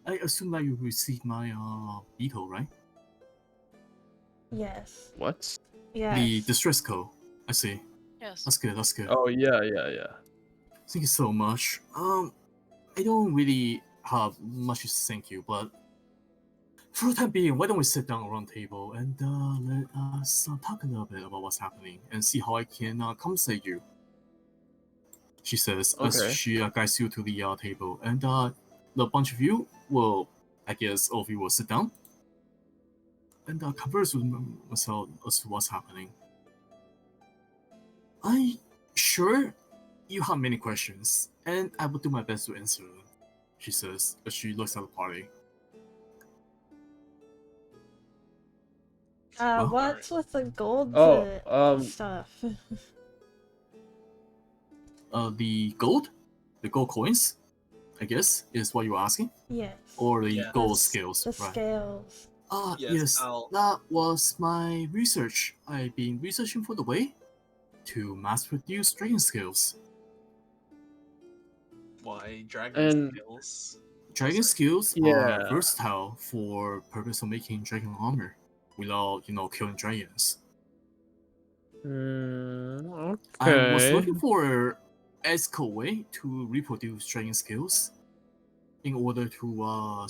I assume that you received my beetle, right? Yes. What? Yes. The distress code. I see. Yes. That's good. Oh yeah. Thank you so much. I don't really have much to thank you, but for the time being, why don't we sit down around the table and let us talk a little bit about what's happening and see how I can compensate you. She says as Okay. she guides you to the table, and the bunch of you will, I guess, all of you will sit down and converse with myself as to what's happening. I'm sure you have many questions, and I will do my best to answer them, she says as she looks at the party. Well, What's with the gold stuff? The gold coins, I guess, is what you're asking, Yes. or the Yeah. gold scales, The right? scales. Yes, I'll- that was my research. I've been researching for the way to mass produce dragon scales. Why dragon And- skills? Dragon skills Yeah. are versatile for purpose of making dragon armor without, killing dragons. Okay. I was looking for an ethical way to reproduce dragon skills in order to,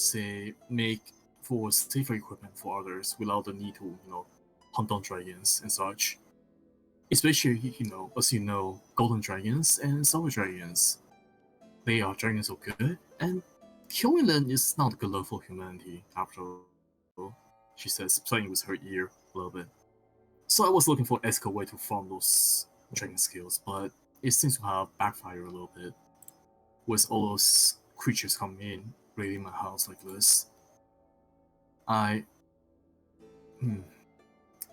make for safer equipment for others without the need to, hunt down dragons and such. Especially, as you know, golden dragons and silver dragons. They are dragons of good and killing them is not a good look for humanity, after all, she says, playing with her ear a little bit. So I was looking for an ethical way to farm those dragon skills, but it seems to have backfired a little bit. With all those creatures coming in, raiding my house like this.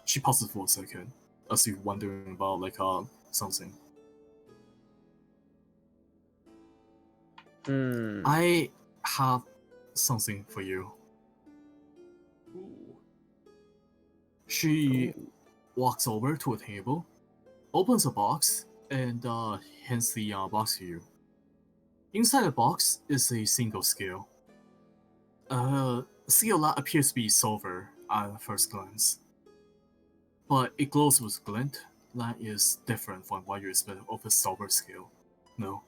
She pauses for a second, as if wondering about something. I have something for you. Ooh. She walks over to a table, opens a box, and hands the box to you. Inside the box is a single skill. Skill that appears to be silver at first glance, but it glows with glint that is different from what you expect of a silver skill. No.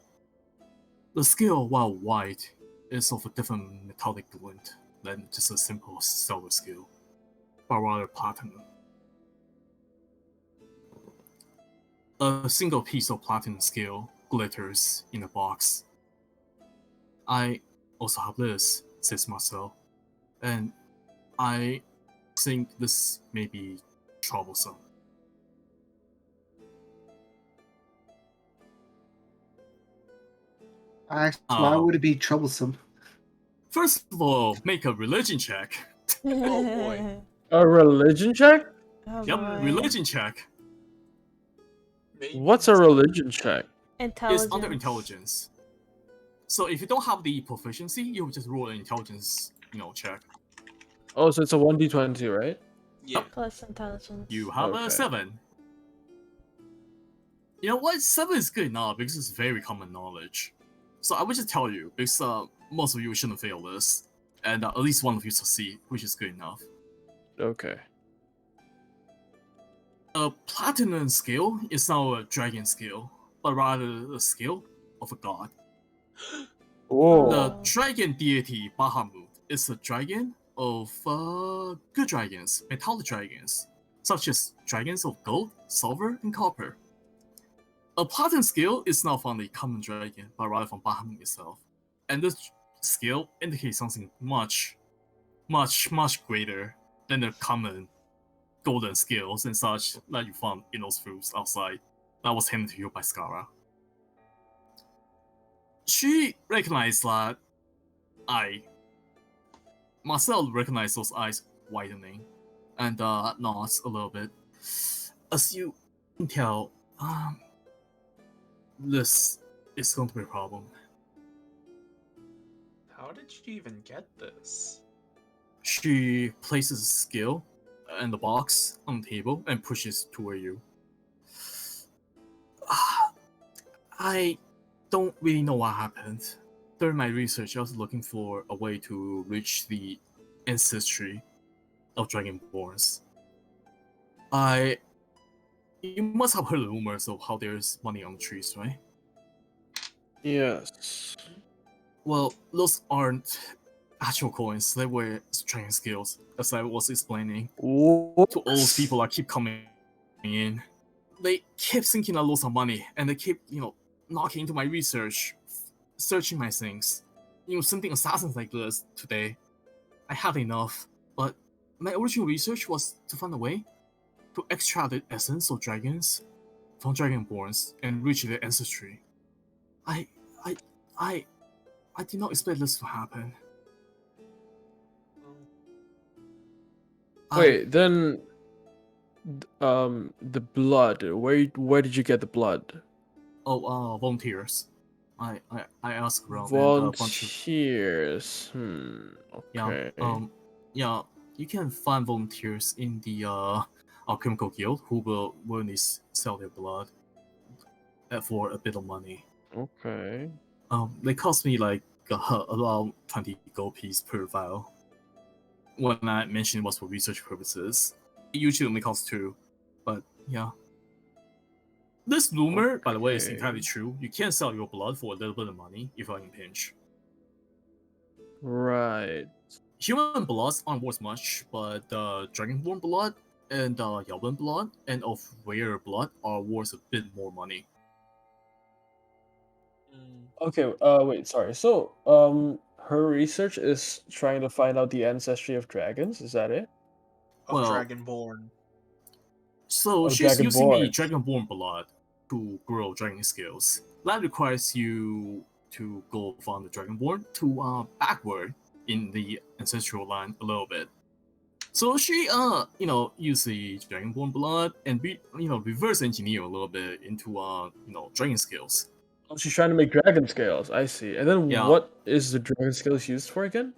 The skill, while white, is of a different metallic glint than just a simple silver skill, but rather platinum. A single piece of platinum skill glitters in the box. I also have this, says Marcel, and I think this may be troublesome. Why would it be troublesome? First of all, make a religion check. Oh boy. A religion check? Oh Yep, boy. religion check Maybe What's a religion check? Intelligence. is under intelligence. So if you don't have the proficiency, you just roll an intelligence, check. Oh, so it's a 1d20, right? Yeah. Plus intelligence. You have Okay. a 7. You know what? 7 is good enough because it's very common knowledge. So I would just tell you, because most of you shouldn't fail this, and at least one of you succeed, which is good enough. Okay. A platinum skill is not a dragon skill, but rather a skill of a god. Whoa. The dragon deity Bahamut is a dragon of good dragons, metallic dragons, such as dragons of gold, silver, and copper. A platinum skill is not from the common dragon, but rather from Bahamut itself. And this skill indicates something much, much, much greater than the common golden skills and such that you found in those fruits outside that was handed to you by Skara. She recognized that Marcel recognized those eyes widening and nods a little bit. As you can tell, this is going to be a problem. How did she even get this? She places a skill in the box on the table and pushes toward you. I don't really know what happened. During my research, I was looking for a way to reach the ancestry of Dragonborns. You must have heard rumors of how there's money on the trees, right? Yes. Well, those aren't actual coins, they were dragon skills, as I was explaining What? to all those people that keep coming in. They kept thinking I lost some money, and they keep, knocking into my research, searching my things. Sending assassins like this today. I had enough, but my original research was to find a way to extract the essence of dragons from Dragonborns and reach their ancestry. I did not expect this to happen. Wait, then the blood. Where did you get the blood? Volunteers. I asked around and a bunch of Volunteers. Okay. yeah, you can find volunteers in the alchemical guild who will willingly sell their blood for a bit of money. Okay. They cost me like around 20 gold piece per vial. When I mentioned it was for research purposes, it usually only costs 2, but yeah. This rumor, by the way, is entirely Okay. true. You can sell your blood for a little bit of money if you're in a pinch. Right. Human bloods aren't worth much, but Dragonborn blood and Yelven blood and of rare blood are worth a bit more money. Okay. Wait. Sorry. So her research is trying to find out the ancestry of dragons. Is that it? Of Well- Dragonborn. So Oh, she's using the Dragonborn. Dragonborn blood to grow dragon skills. That requires you to go from the Dragonborn to backward in the ancestral line a little bit. So she use the Dragonborn blood and reverse engineer a little bit into dragon skills. Oh, she's trying to make dragon scales. I see. And then Yeah. what is the dragon scales used for again?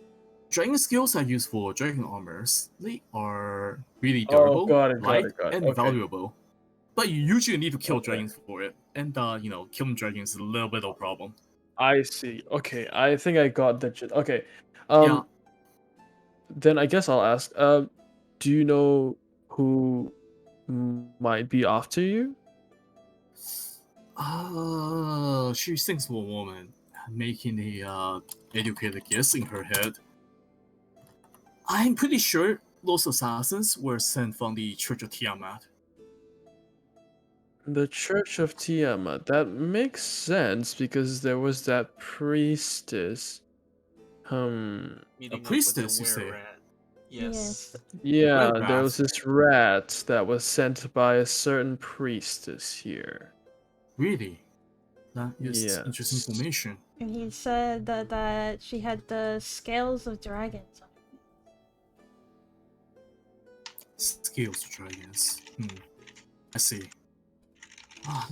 Dragon skills are used for dragon armors. They are really Oh, durable, got it, light, got it. and Okay. valuable. But you usually need to kill Okay. dragons for it, and killing dragons is a little bit of a problem. I see. Okay, I think I got that shit. Okay. Yeah. Then I guess I'll ask. Do you know who might be after you? She thinks of a woman making a educated guess in her head. I'm pretty sure those assassins were sent from the Church of Tiamat. The Church of Tiamat. That makes sense because there was that priestess. Meeting up priestess, you with the say? were-rat. Yes. Yeah, Red there rat. was this rat that was sent by a certain priestess here. Really? That is Yes. interesting information. And he said that she had the scales of dragons on her. Scales of dragons. I see.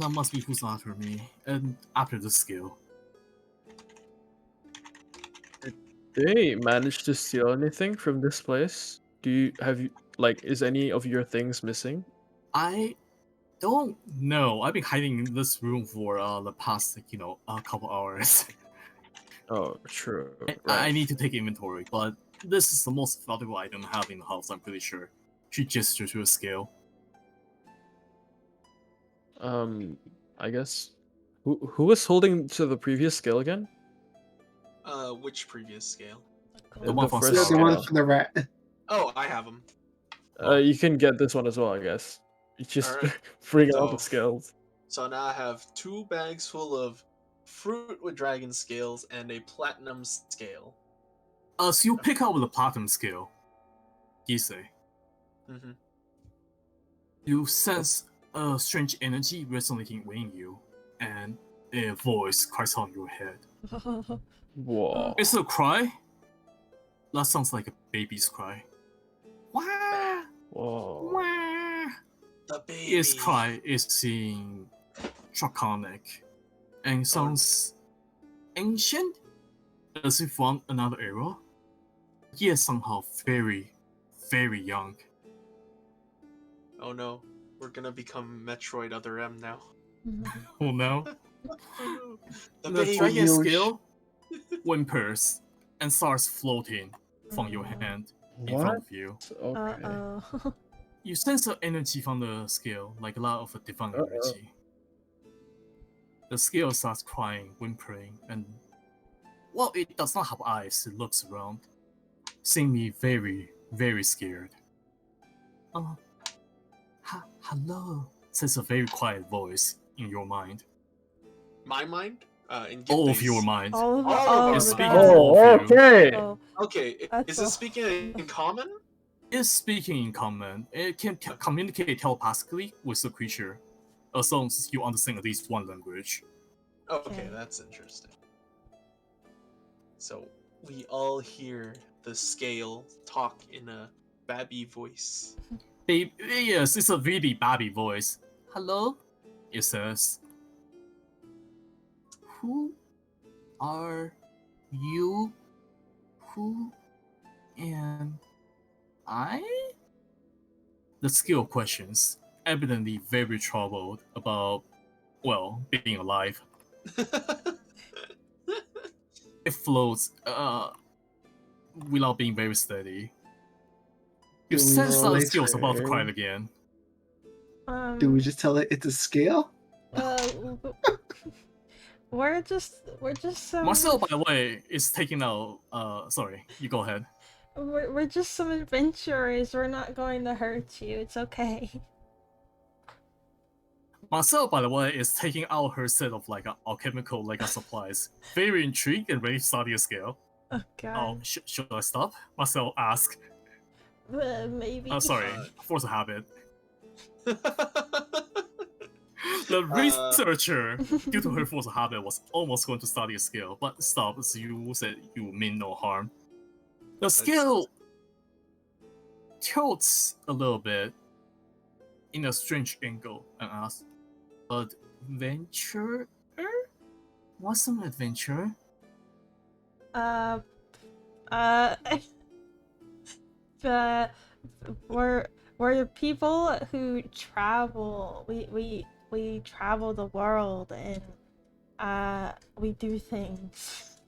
That must be who's after me, and after the skill. They managed to steal anything from this place? Is any of your things missing? I don't know. I've been hiding in this room for the past, a couple hours. Oh, true. I Right. need to take inventory, but this is the most valuable item I have in the house, I'm pretty sure. She gestured to a scale. I guess who was holding to the previous skill again? Which previous scale? The one from first The Scale. one scale. from the rat. Oh, I have them. You can get this one as well, I guess. You just Alright. bring out So- the scales. So now I have 2 bags full of fruit with dragon scales and a platinum scale. So you pick out with the platinum scale. Gisei. Mm-hmm. You sense a strange energy resonating within you, and a voice cries out in your head. Whoa. It's a cry. That sounds like a baby's cry. Wah, Whoa. Oh. wah. The baby. His cry is in draconic and sounds ancient, as if from another era, yet somehow very, very young. Oh no, we're gonna become Metroid Other M now. Oh no. Oh no. The The baby. dragon huge. scale whimpers and starts floating from your hand in front What? of you. Okay. Uh-oh. You sense the energy from the scale, like a lot of a divine Uh-oh. energy. The scale starts crying, whimpering, and while it does not have eyes, it looks around, seeing me very, very scared. Hello, says a very quiet voice in your mind. My mind? In All of Gitbase. your mind. All of Oh my It's speaking God. to all Oh, of you. okay. Oh, Okay, That's is it all. speaking in common? It's speaking in common. It can communicate telepathically with the creature, as long as you understand at least one language. Okay, Okay. that's interesting. So we all hear the scale talk in a babby voice. Yes, it's a really babby voice. Hello? It says. Who are you? Who am I? The skill questions, evidently very troubled about, well, being alive. It floats, without being very steady. You Do we sense that the relate skill's about to cry her? again. Do we just tell it it's a scale? w- we're just some Marcel, by the way, is taking out. Sorry, you go ahead. we're just some adventurers. We're not going to hurt you. It's okay. Marcel, by the way, is taking out her set of alchemical supplies. Very intrigued and ready to study a scale. Oh god. Should I stop? Marcel asked. Maybe. Sorry, force a habit. The Uh, researcher, due to her force of habit, was almost going to study a skill, but stop, as you said you mean no harm. The skill tilts a little bit in a strange angle and asks, adventure? What's an adventure? uh, uh, the we're people who travel. We travel the world and we do things.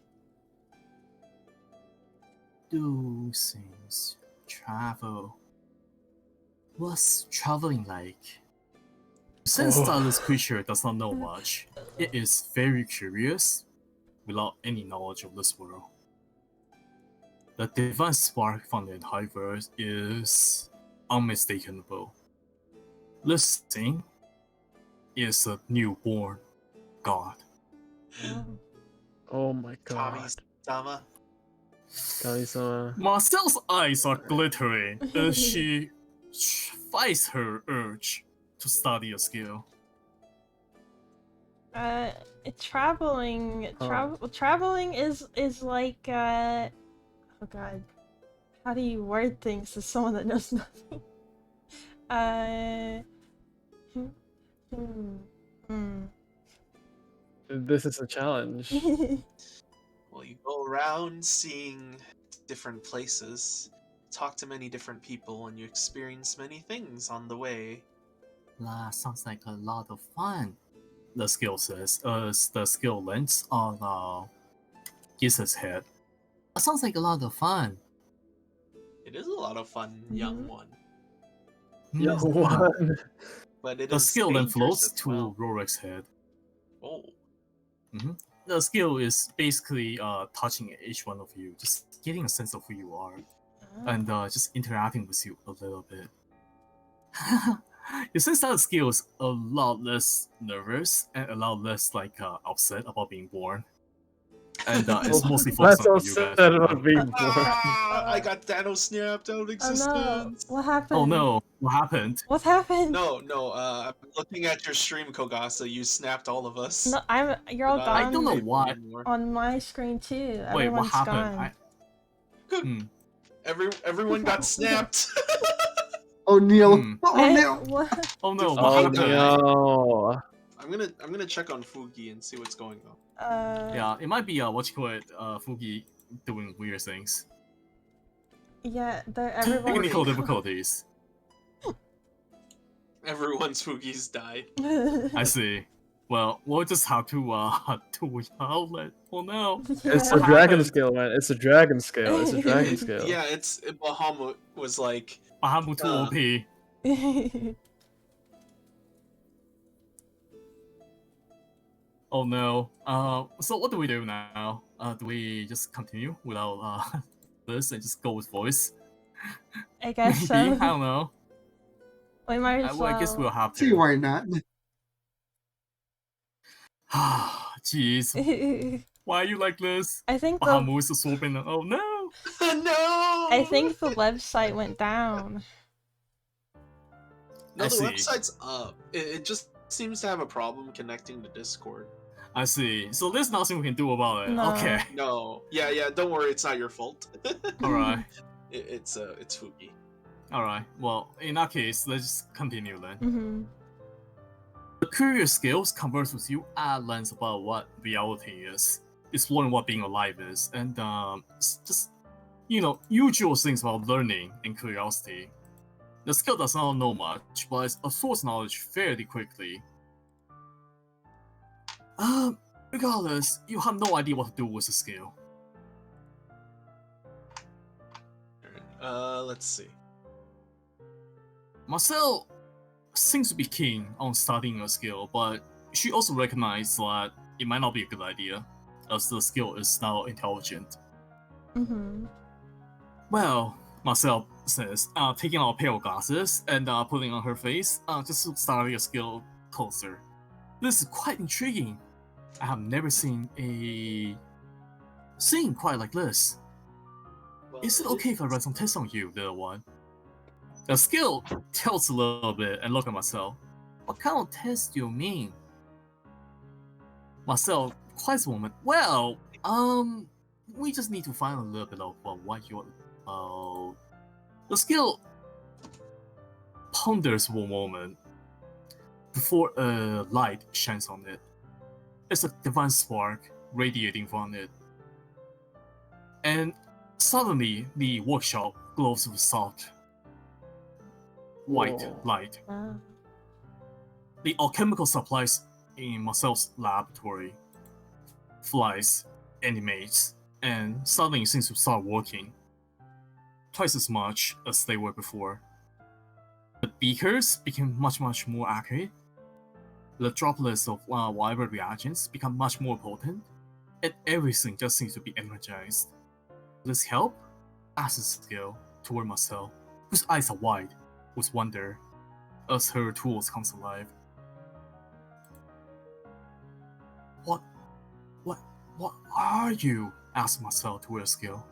Do things. Travel. What's traveling like? Since this creature does not know much, it is very curious without any knowledge of this world. The divine spark found in Hyver is unmistakable. This thing is a newborn god. Oh my god. Tommy-sama. Kami-sama. Marcel's eyes are glittering as she fights her urge to study a skill. Traveling is like oh god, how do you word things to someone that knows nothing? This is a challenge. Well, you go around seeing different places, talk to many different people, and you experience many things on the way. Sounds like a lot of fun, the skill says, as the skill lands on Gisa's head. That sounds like a lot of fun. It is a lot of fun, young one. Young one. But it The is skill then dangerous floats as to well. Rorik's head. Oh. The skill is basically touching each one of you, just getting a sense of who you are, and just interacting with you a little bit. You sense that the skill is a lot less nervous and a lot less upset about being born, and it's mostly focused That's on so you sad guys. about being born. I got Thanos snapped out of Oh existence. no! What happened? Oh no! What happened? What happened? No, I'm looking at your stream, Kogasa. You snapped all of us. No, you're all We're not gone. I don't know able why. anymore. On my screen too. Wait, what Everyone's happened? gone. Everyone got snapped. Oh, Neil. Hmm. Oh, Neil. What? Oh no! Oh, What Oh happened? no. I'm gonna check on Fugi and see what's going on. Yeah, it might be what you call it, Fugi doing weird things. Yeah, everyone. Technical difficulties. Everyone's Fugi's died. I see. Well, we'll just have to do an outlet. Oh no! It's Yeah. a dragon happened? scale, man. It's a dragon scale. It's a dragon scale. Yeah, Bahamut was like, Bahamut 2 OP. Oh no. So what do we do now? Do we just continue without this and just go with voice? I guess so. Maybe? I don't know. We might as well. I guess we'll have See to. why not? Jeez. Why are you like this? I think the Bahamut is swooping. Oh no! no. I think the website went down. No, I the see. website's up. It just seems to have a problem connecting to Discord. I see. So there's nothing we can do about it. No. Okay. No, yeah. Don't worry, it's not your fault. Alright. It's Fugi. Alright. Well, in that case, let's just continue then. Mm-hmm. The curious skills converse with you at length about what reality is, exploring what being alive is, and just usual things about learning and curiosity. The skill does not know much, but it absorbs knowledge fairly quickly. Regardless, you have no idea what to do with the skill. Alright, let's see. Marcel seems to be keen on studying a skill, but she also recognizes that it might not be a good idea, as the skill is now intelligent. Mm-hmm. Well, Marcel says, taking out a pair of glasses and putting on her face, just to study a skill closer. This is quite intriguing. I have never seen a seeing quite like this. Well, Is it okay if I run some tests on you, little one? The skill tilts a little bit and look at myself. What kind of test do you mean? Myself quiets a moment. Well, we just need to find a little bit of what you're. The skill ponders for a moment before a light shines on it. It's a divine spark radiating from it. And suddenly, the workshop glows with soft white Whoa. light. Ah. The alchemical supplies in Marcel's laboratory flies, animates, and suddenly seems to start working. Twice as much as they were before. The beakers became much more accurate. The droplets of whatever reagents become much more potent, and everything just seems to be energized. Does this help? Asks skill toward Marcel, whose eyes are wide with wonder as her tools comes alive. What are you? Asked Marcel toward skill.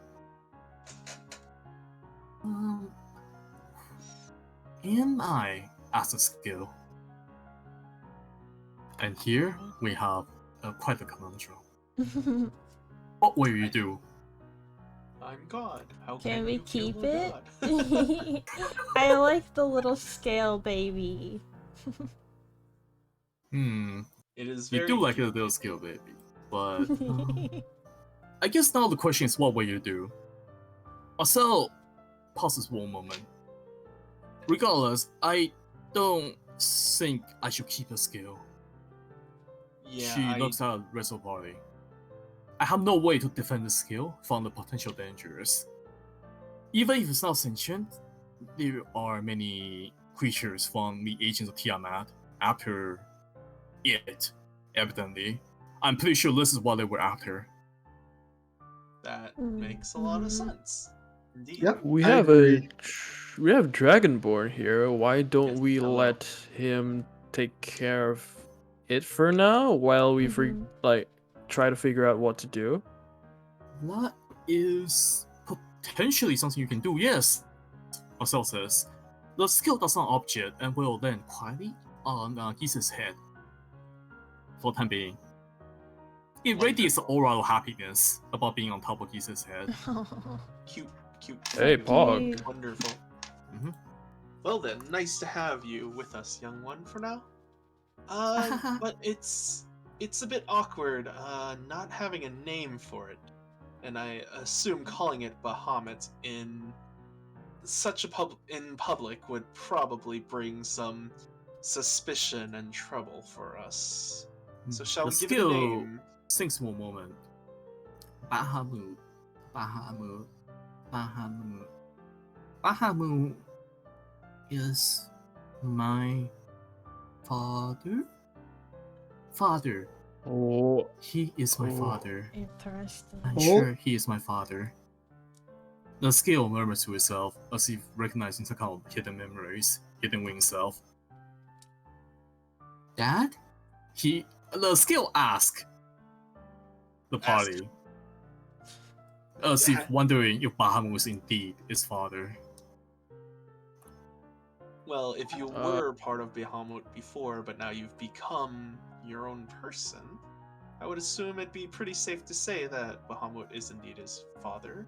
Am I? Asked skill. And here we have quite a conundrum. What will you do? I'm God. How Can we you kill keep a it? god? I like the little scale baby. It is You very do like a cute. little skill, baby. But I guess now the question is, what will you do? Marcel pauses one moment. Regardless, I don't think I should keep a skill. Yeah, She looks at the rest of the party. I have no way to defend the skill from the potential dangers. Even if it's not sentient, there are many creatures from the agents of Tiamat after it, evidently. I'm pretty sure this is what they were after. that makes a lot of Mhm. sense. Indeed. Yep. We I have agree. we have Dragonborn here. Why don't Yes, we hello. let him take care of it for now while we Mhm. try to figure out what to do? That is potentially something you can do, yes. Marcel says. The skill does not object and will land quietly on Gisa's head for the time being. It radiates an aura of happiness about being on top of Gisa's head. Cute. Hey, Cute. Pog. Wonderful. Mhm. Well then, nice to have you with us, young one, for now. But it's a bit awkward, not having a name for it. And I assume calling it Bahamut in such a public would probably bring some suspicion and trouble for us. So shall The we give it a skill name? thinks for a moment. Bahamut. Bahamut. Bahamut. Bahamut is my father? Father. Oh, He is my Oh. father. Interesting. I'm Oh. sure he is my father. The skill murmurs to itself as if recognizing some kind of hidden memories, hidden wing self. Dad? The skill asks the party, as if wondering if Bahamut was indeed his father. Well, if you were part of Bahamut before, but now you've become your own person, I would assume it'd be pretty safe to say that Bahamut is indeed his father.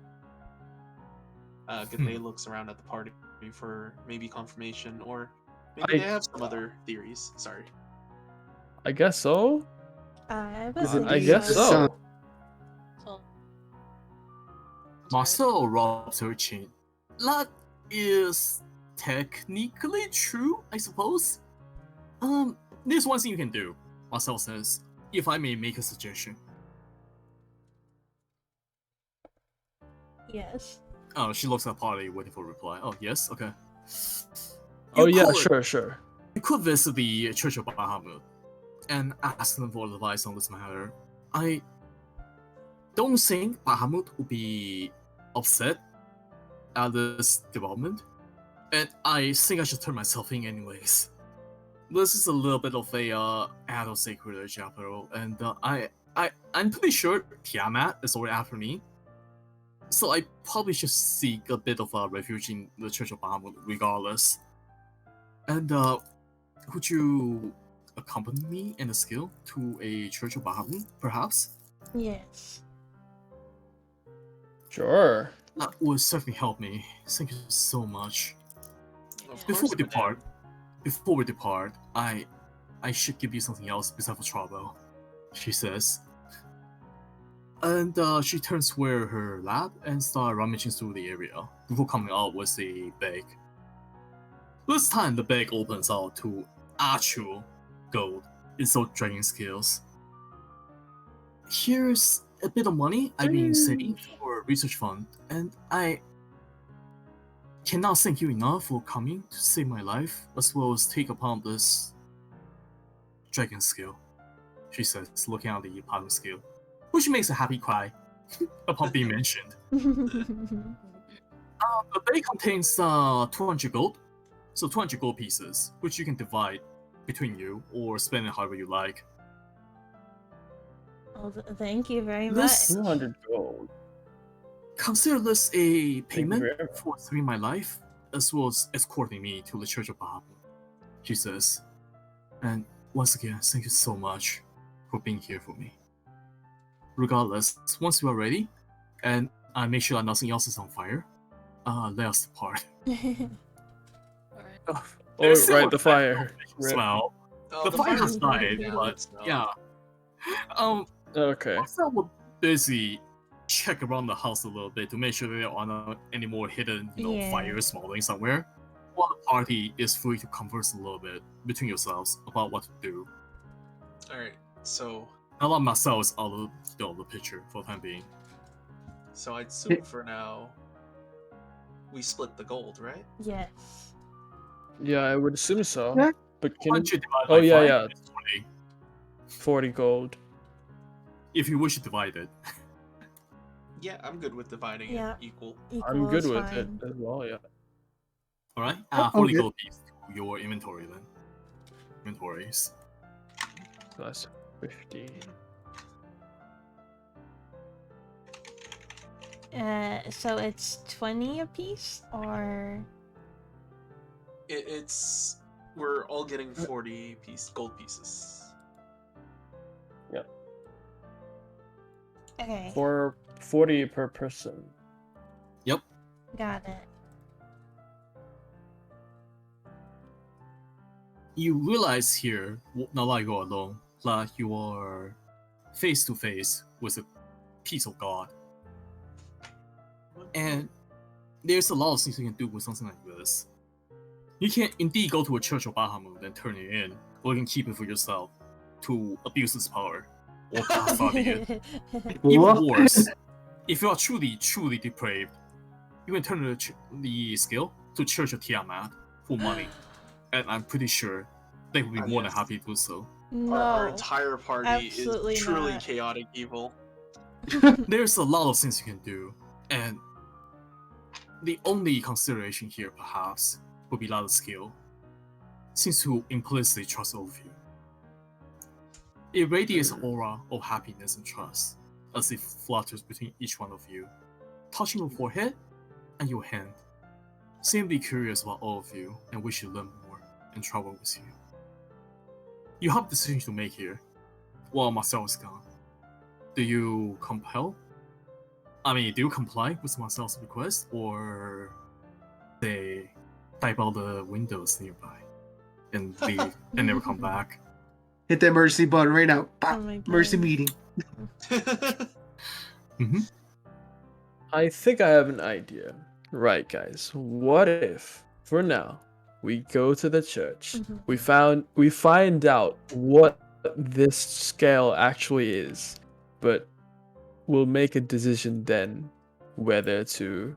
Gade looks around at the party for maybe confirmation, or maybe they have some other theories. Sorry. I guess so. I would I say I guess This so. sound- So, Marcel rubs her chin. That is technically true, I suppose. There's one thing you can do, Marcel says, if I may make a suggestion. Yes. Oh, she looks at party waiting for a reply. Oh, yes? Okay. Oh You yeah, could- sure. You could visit the Church of Bahamut and ask them for advice on this matter. I don't think Bahamut would be upset at this development, and I think I should turn myself in anyways. This is a little bit of a adult sacrilege after all, and I'm pretty sure Tiamat is already after me. So I probably should seek a bit of a refuge in the Church of Bahamut regardless. And would you accompany me and the skill to a Church of Bahamut, perhaps? Yes. Sure. That would certainly help me. Thank you so much. Of Before course, we depart, I should give you something else besides for trouble, she says. And she turns toward her lab and starts rummaging through the area before coming out with a bag. This time the bag opens out to actual gold instead of dragon skills. Here's a bit of money I've been saving for a research fund, and I cannot thank you enough for coming to save my life as well as take upon this dragon skill, she says, looking at the pattern skill, which makes a happy cry upon being mentioned. The bag contains 200 gold, so 200 gold pieces, which you can divide between you or spend it however you like. Well, thank you very much. This 200 gold. Consider this a payment very much. for saving my life, as well as escorting me to the Church of Bahamut, she says. And once again, thank you so much for being here for me. Regardless, once you are ready, and I make sure that nothing else is on fire, let us depart. Alright. Oh, There's still right, a the fire. Rip. Smell. Oh, The fire has fire's died, yeah, but it's not. yeah. Okay. I will busy check around the house a little bit to make sure there are not any more hidden, Yeah. fires smoldering somewhere. While the party is free to converse a little bit between yourselves about what to do. Alright, so Now that Marcel is out of the picture for the time being. I'd assume for now we split the gold, right? Yes. Yeah, I would assume so. Yeah. But can Once it... you divide Oh, by yeah, 5, yeah. it's 20. 40 gold. If you wish to divide it. Yeah, I'm good with dividing Yeah. it equal. I'm good Equals with it fine. as well, yeah. Alright? I'm 40 good. gold piece to your inventory then. Inventories. Plus 15. So it's 20 apiece, or It's we're all getting 40 gold pieces. okay, For 40 per person. got it. You realize here, now that you're alone, that you are face to face with a piece of God. And there's a lot of things you can do with something like this. You can indeed go to a Church of Bahamut and turn it in, or you can keep it for yourself to abuse its power, or custody it. Even What? worse, if you are truly, truly depraved, you can turn the skill to Church of Tiamat for money, and I'm pretty sure they would be Oh, more than yes. happy to do so. Our No, entire party absolutely is truly not. chaotic evil. There's a lot of things you can do, and the only consideration here, perhaps, would be that of skill, since you implicitly trust all of you. It radiates an aura of happiness and trust, as it flutters between each one of you, touching your forehead and your hand. Seemingly curious about all of you and wish to learn more and travel with you. You have a decision to make here, while Marcel is gone. Do you comply with Marcel's request, or they dive out the windows nearby and leave and never come back? Hit that mercy button right now. Oh my Mercy God. meeting. I think I have an idea. Right, guys. What if, for now, we go to the church, Mhm. we find out what this scale actually is, but we'll make a decision then whether to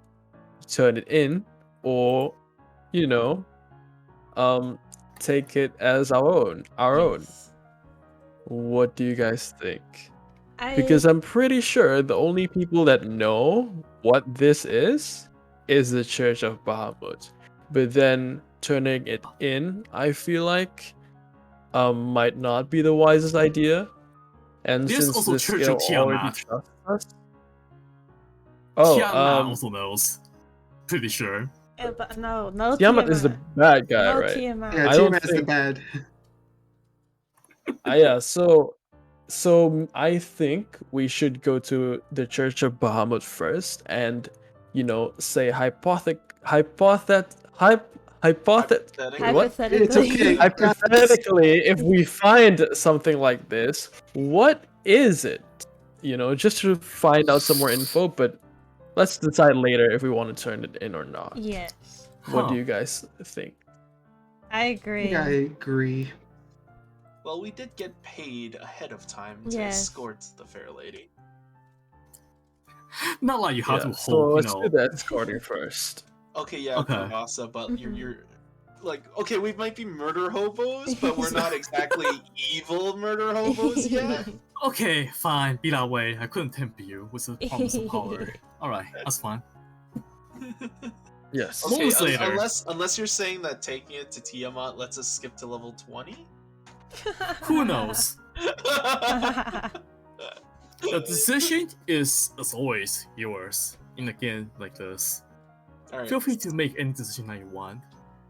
turn it in or, you know, take it as our own. Yes. What do you guys think? I Because I'm pretty sure the only people that know what this is the Church of Bahamut. But then turning it in, I feel like might not be the wisest idea. And There's since also this Church scale of already Tiamat. trusts us. Oh, Tiamat also knows. Pretty sure. But no Tiamat is the bad guy, no right? Tiamat. Yeah, I don't Tiamat's the think- bad. Yeah, so I think we should go to the Church of Bahamut first and, say Hypothetically. what? It's Hypothetically. okay. Hypothetically, if we find something like this, what is it? Just to find out some more info, but let's decide later if we want to turn it in or not. Yes, What do Huh. you guys think? I agree. Yeah, I agree. Well, we did get paid ahead of time to Yes. escort the fair lady. Not like you have to So hold, let's do the escorting first. Okay, yeah, Okay. Kogasa, but Mhm. you're like, okay, we might be murder hobos, but we're not exactly evil murder hobos yet. Okay, fine, be that way. I couldn't tempt you with the promise of power. Alright, that's fine. Yes. Okay, Moments later. unless you're saying that taking it to Tiamat lets us skip to level 20? Who knows? The decision is, as always, yours. In a game like this, Alright. feel free to make any decision that you want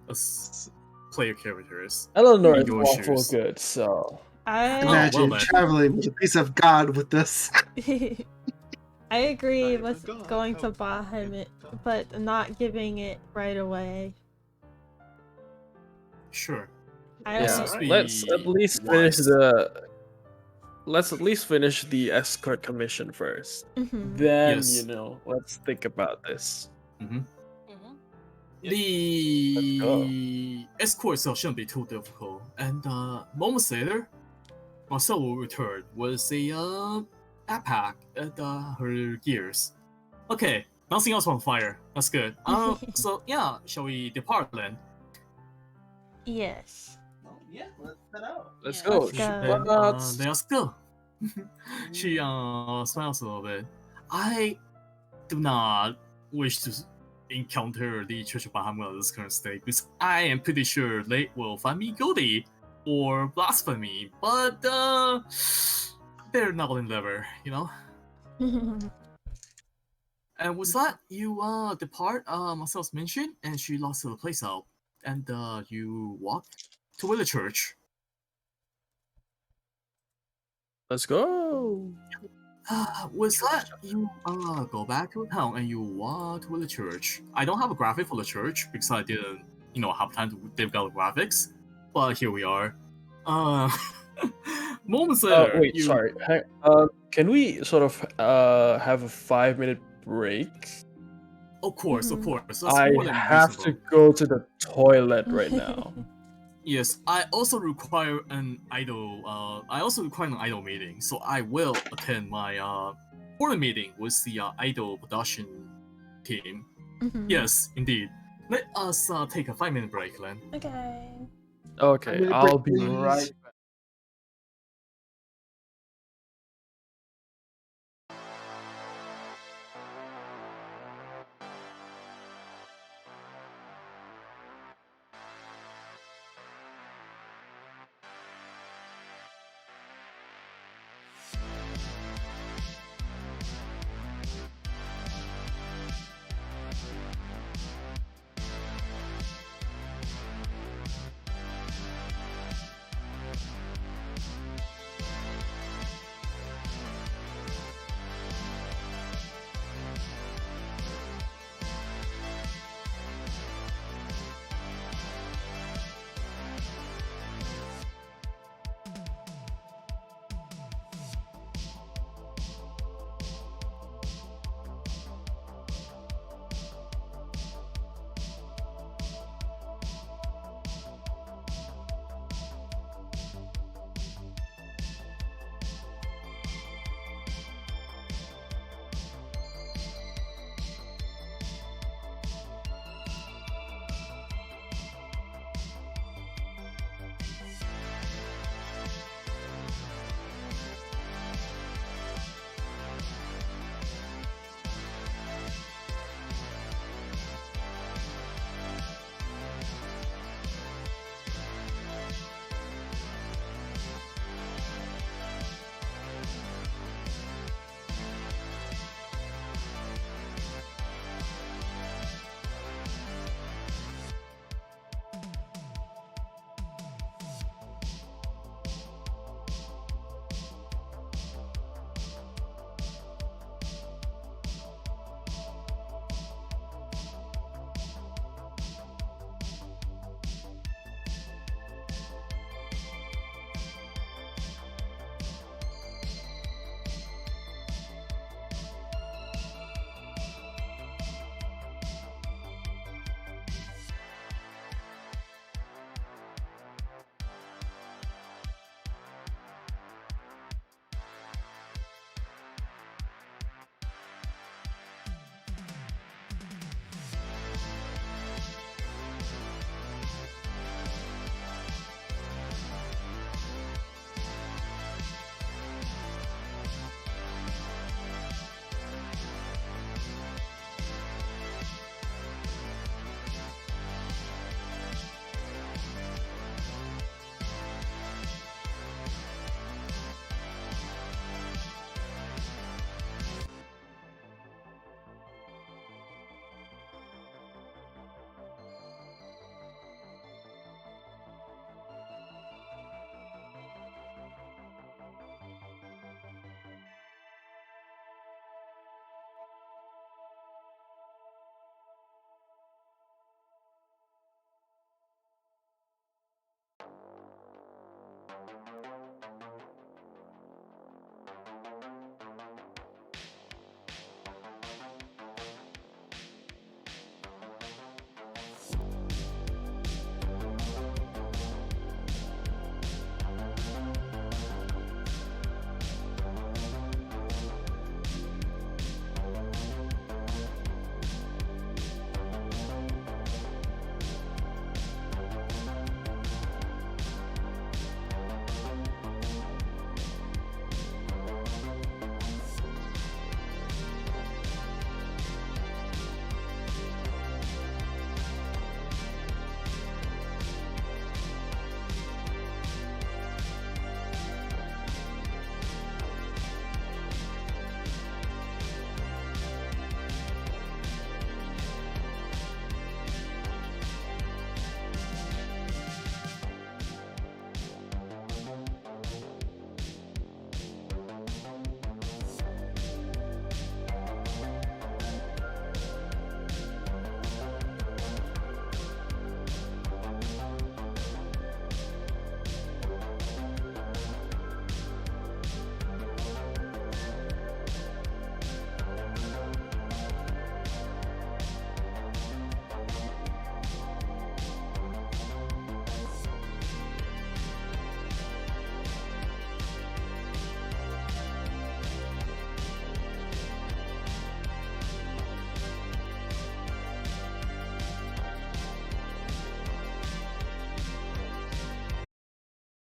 as player characters. Eleanor is Your awful shoes. good, so I Imagine then. traveling with a piece of God with us. I agree I'm a with god, going to oh, Bahamut, god. but not giving it right away. Sure. I yeah. Let's be Let's at least finish wise. Let's at least finish the escort commission first. Mhm. Then Yes. let's think about this. Mhm. Mhm. The escort itself shouldn't be too difficult, and moments later, Marcel will return with a backpack and her gears. Okay, nothing else on fire. That's good. So yeah, shall we depart then? Yes. Well, yeah, let's head out. Let's Yeah. go. Let's go. Then But let us go. She smiles a little bit. I do not wish to encounter the Church of Bahamut at this current state because I am pretty sure they will find me guilty or blasphemy, but they're not in lever, And with that, you depart Marcel's mansion, and she locks the place out, and you walk toward the church. let's go. With that, you go back to town and you walk toward the church. I don't have a graphic for the church because I didn't, have time to develop graphics. But here we are. Moments later, Wait, you sorry. Can we sort of have a 5-minute break? Of course. Mhm. That's I more than have to reasonable. go to the toilet right now. Yes, I also require an idol. I also require an idol meeting, so I will attend my board meeting with the idol production team. Mhm. Yes, indeed. Let us take a 5-minute break then. Okay. Okay, 5-minute I'll break, be please. right back.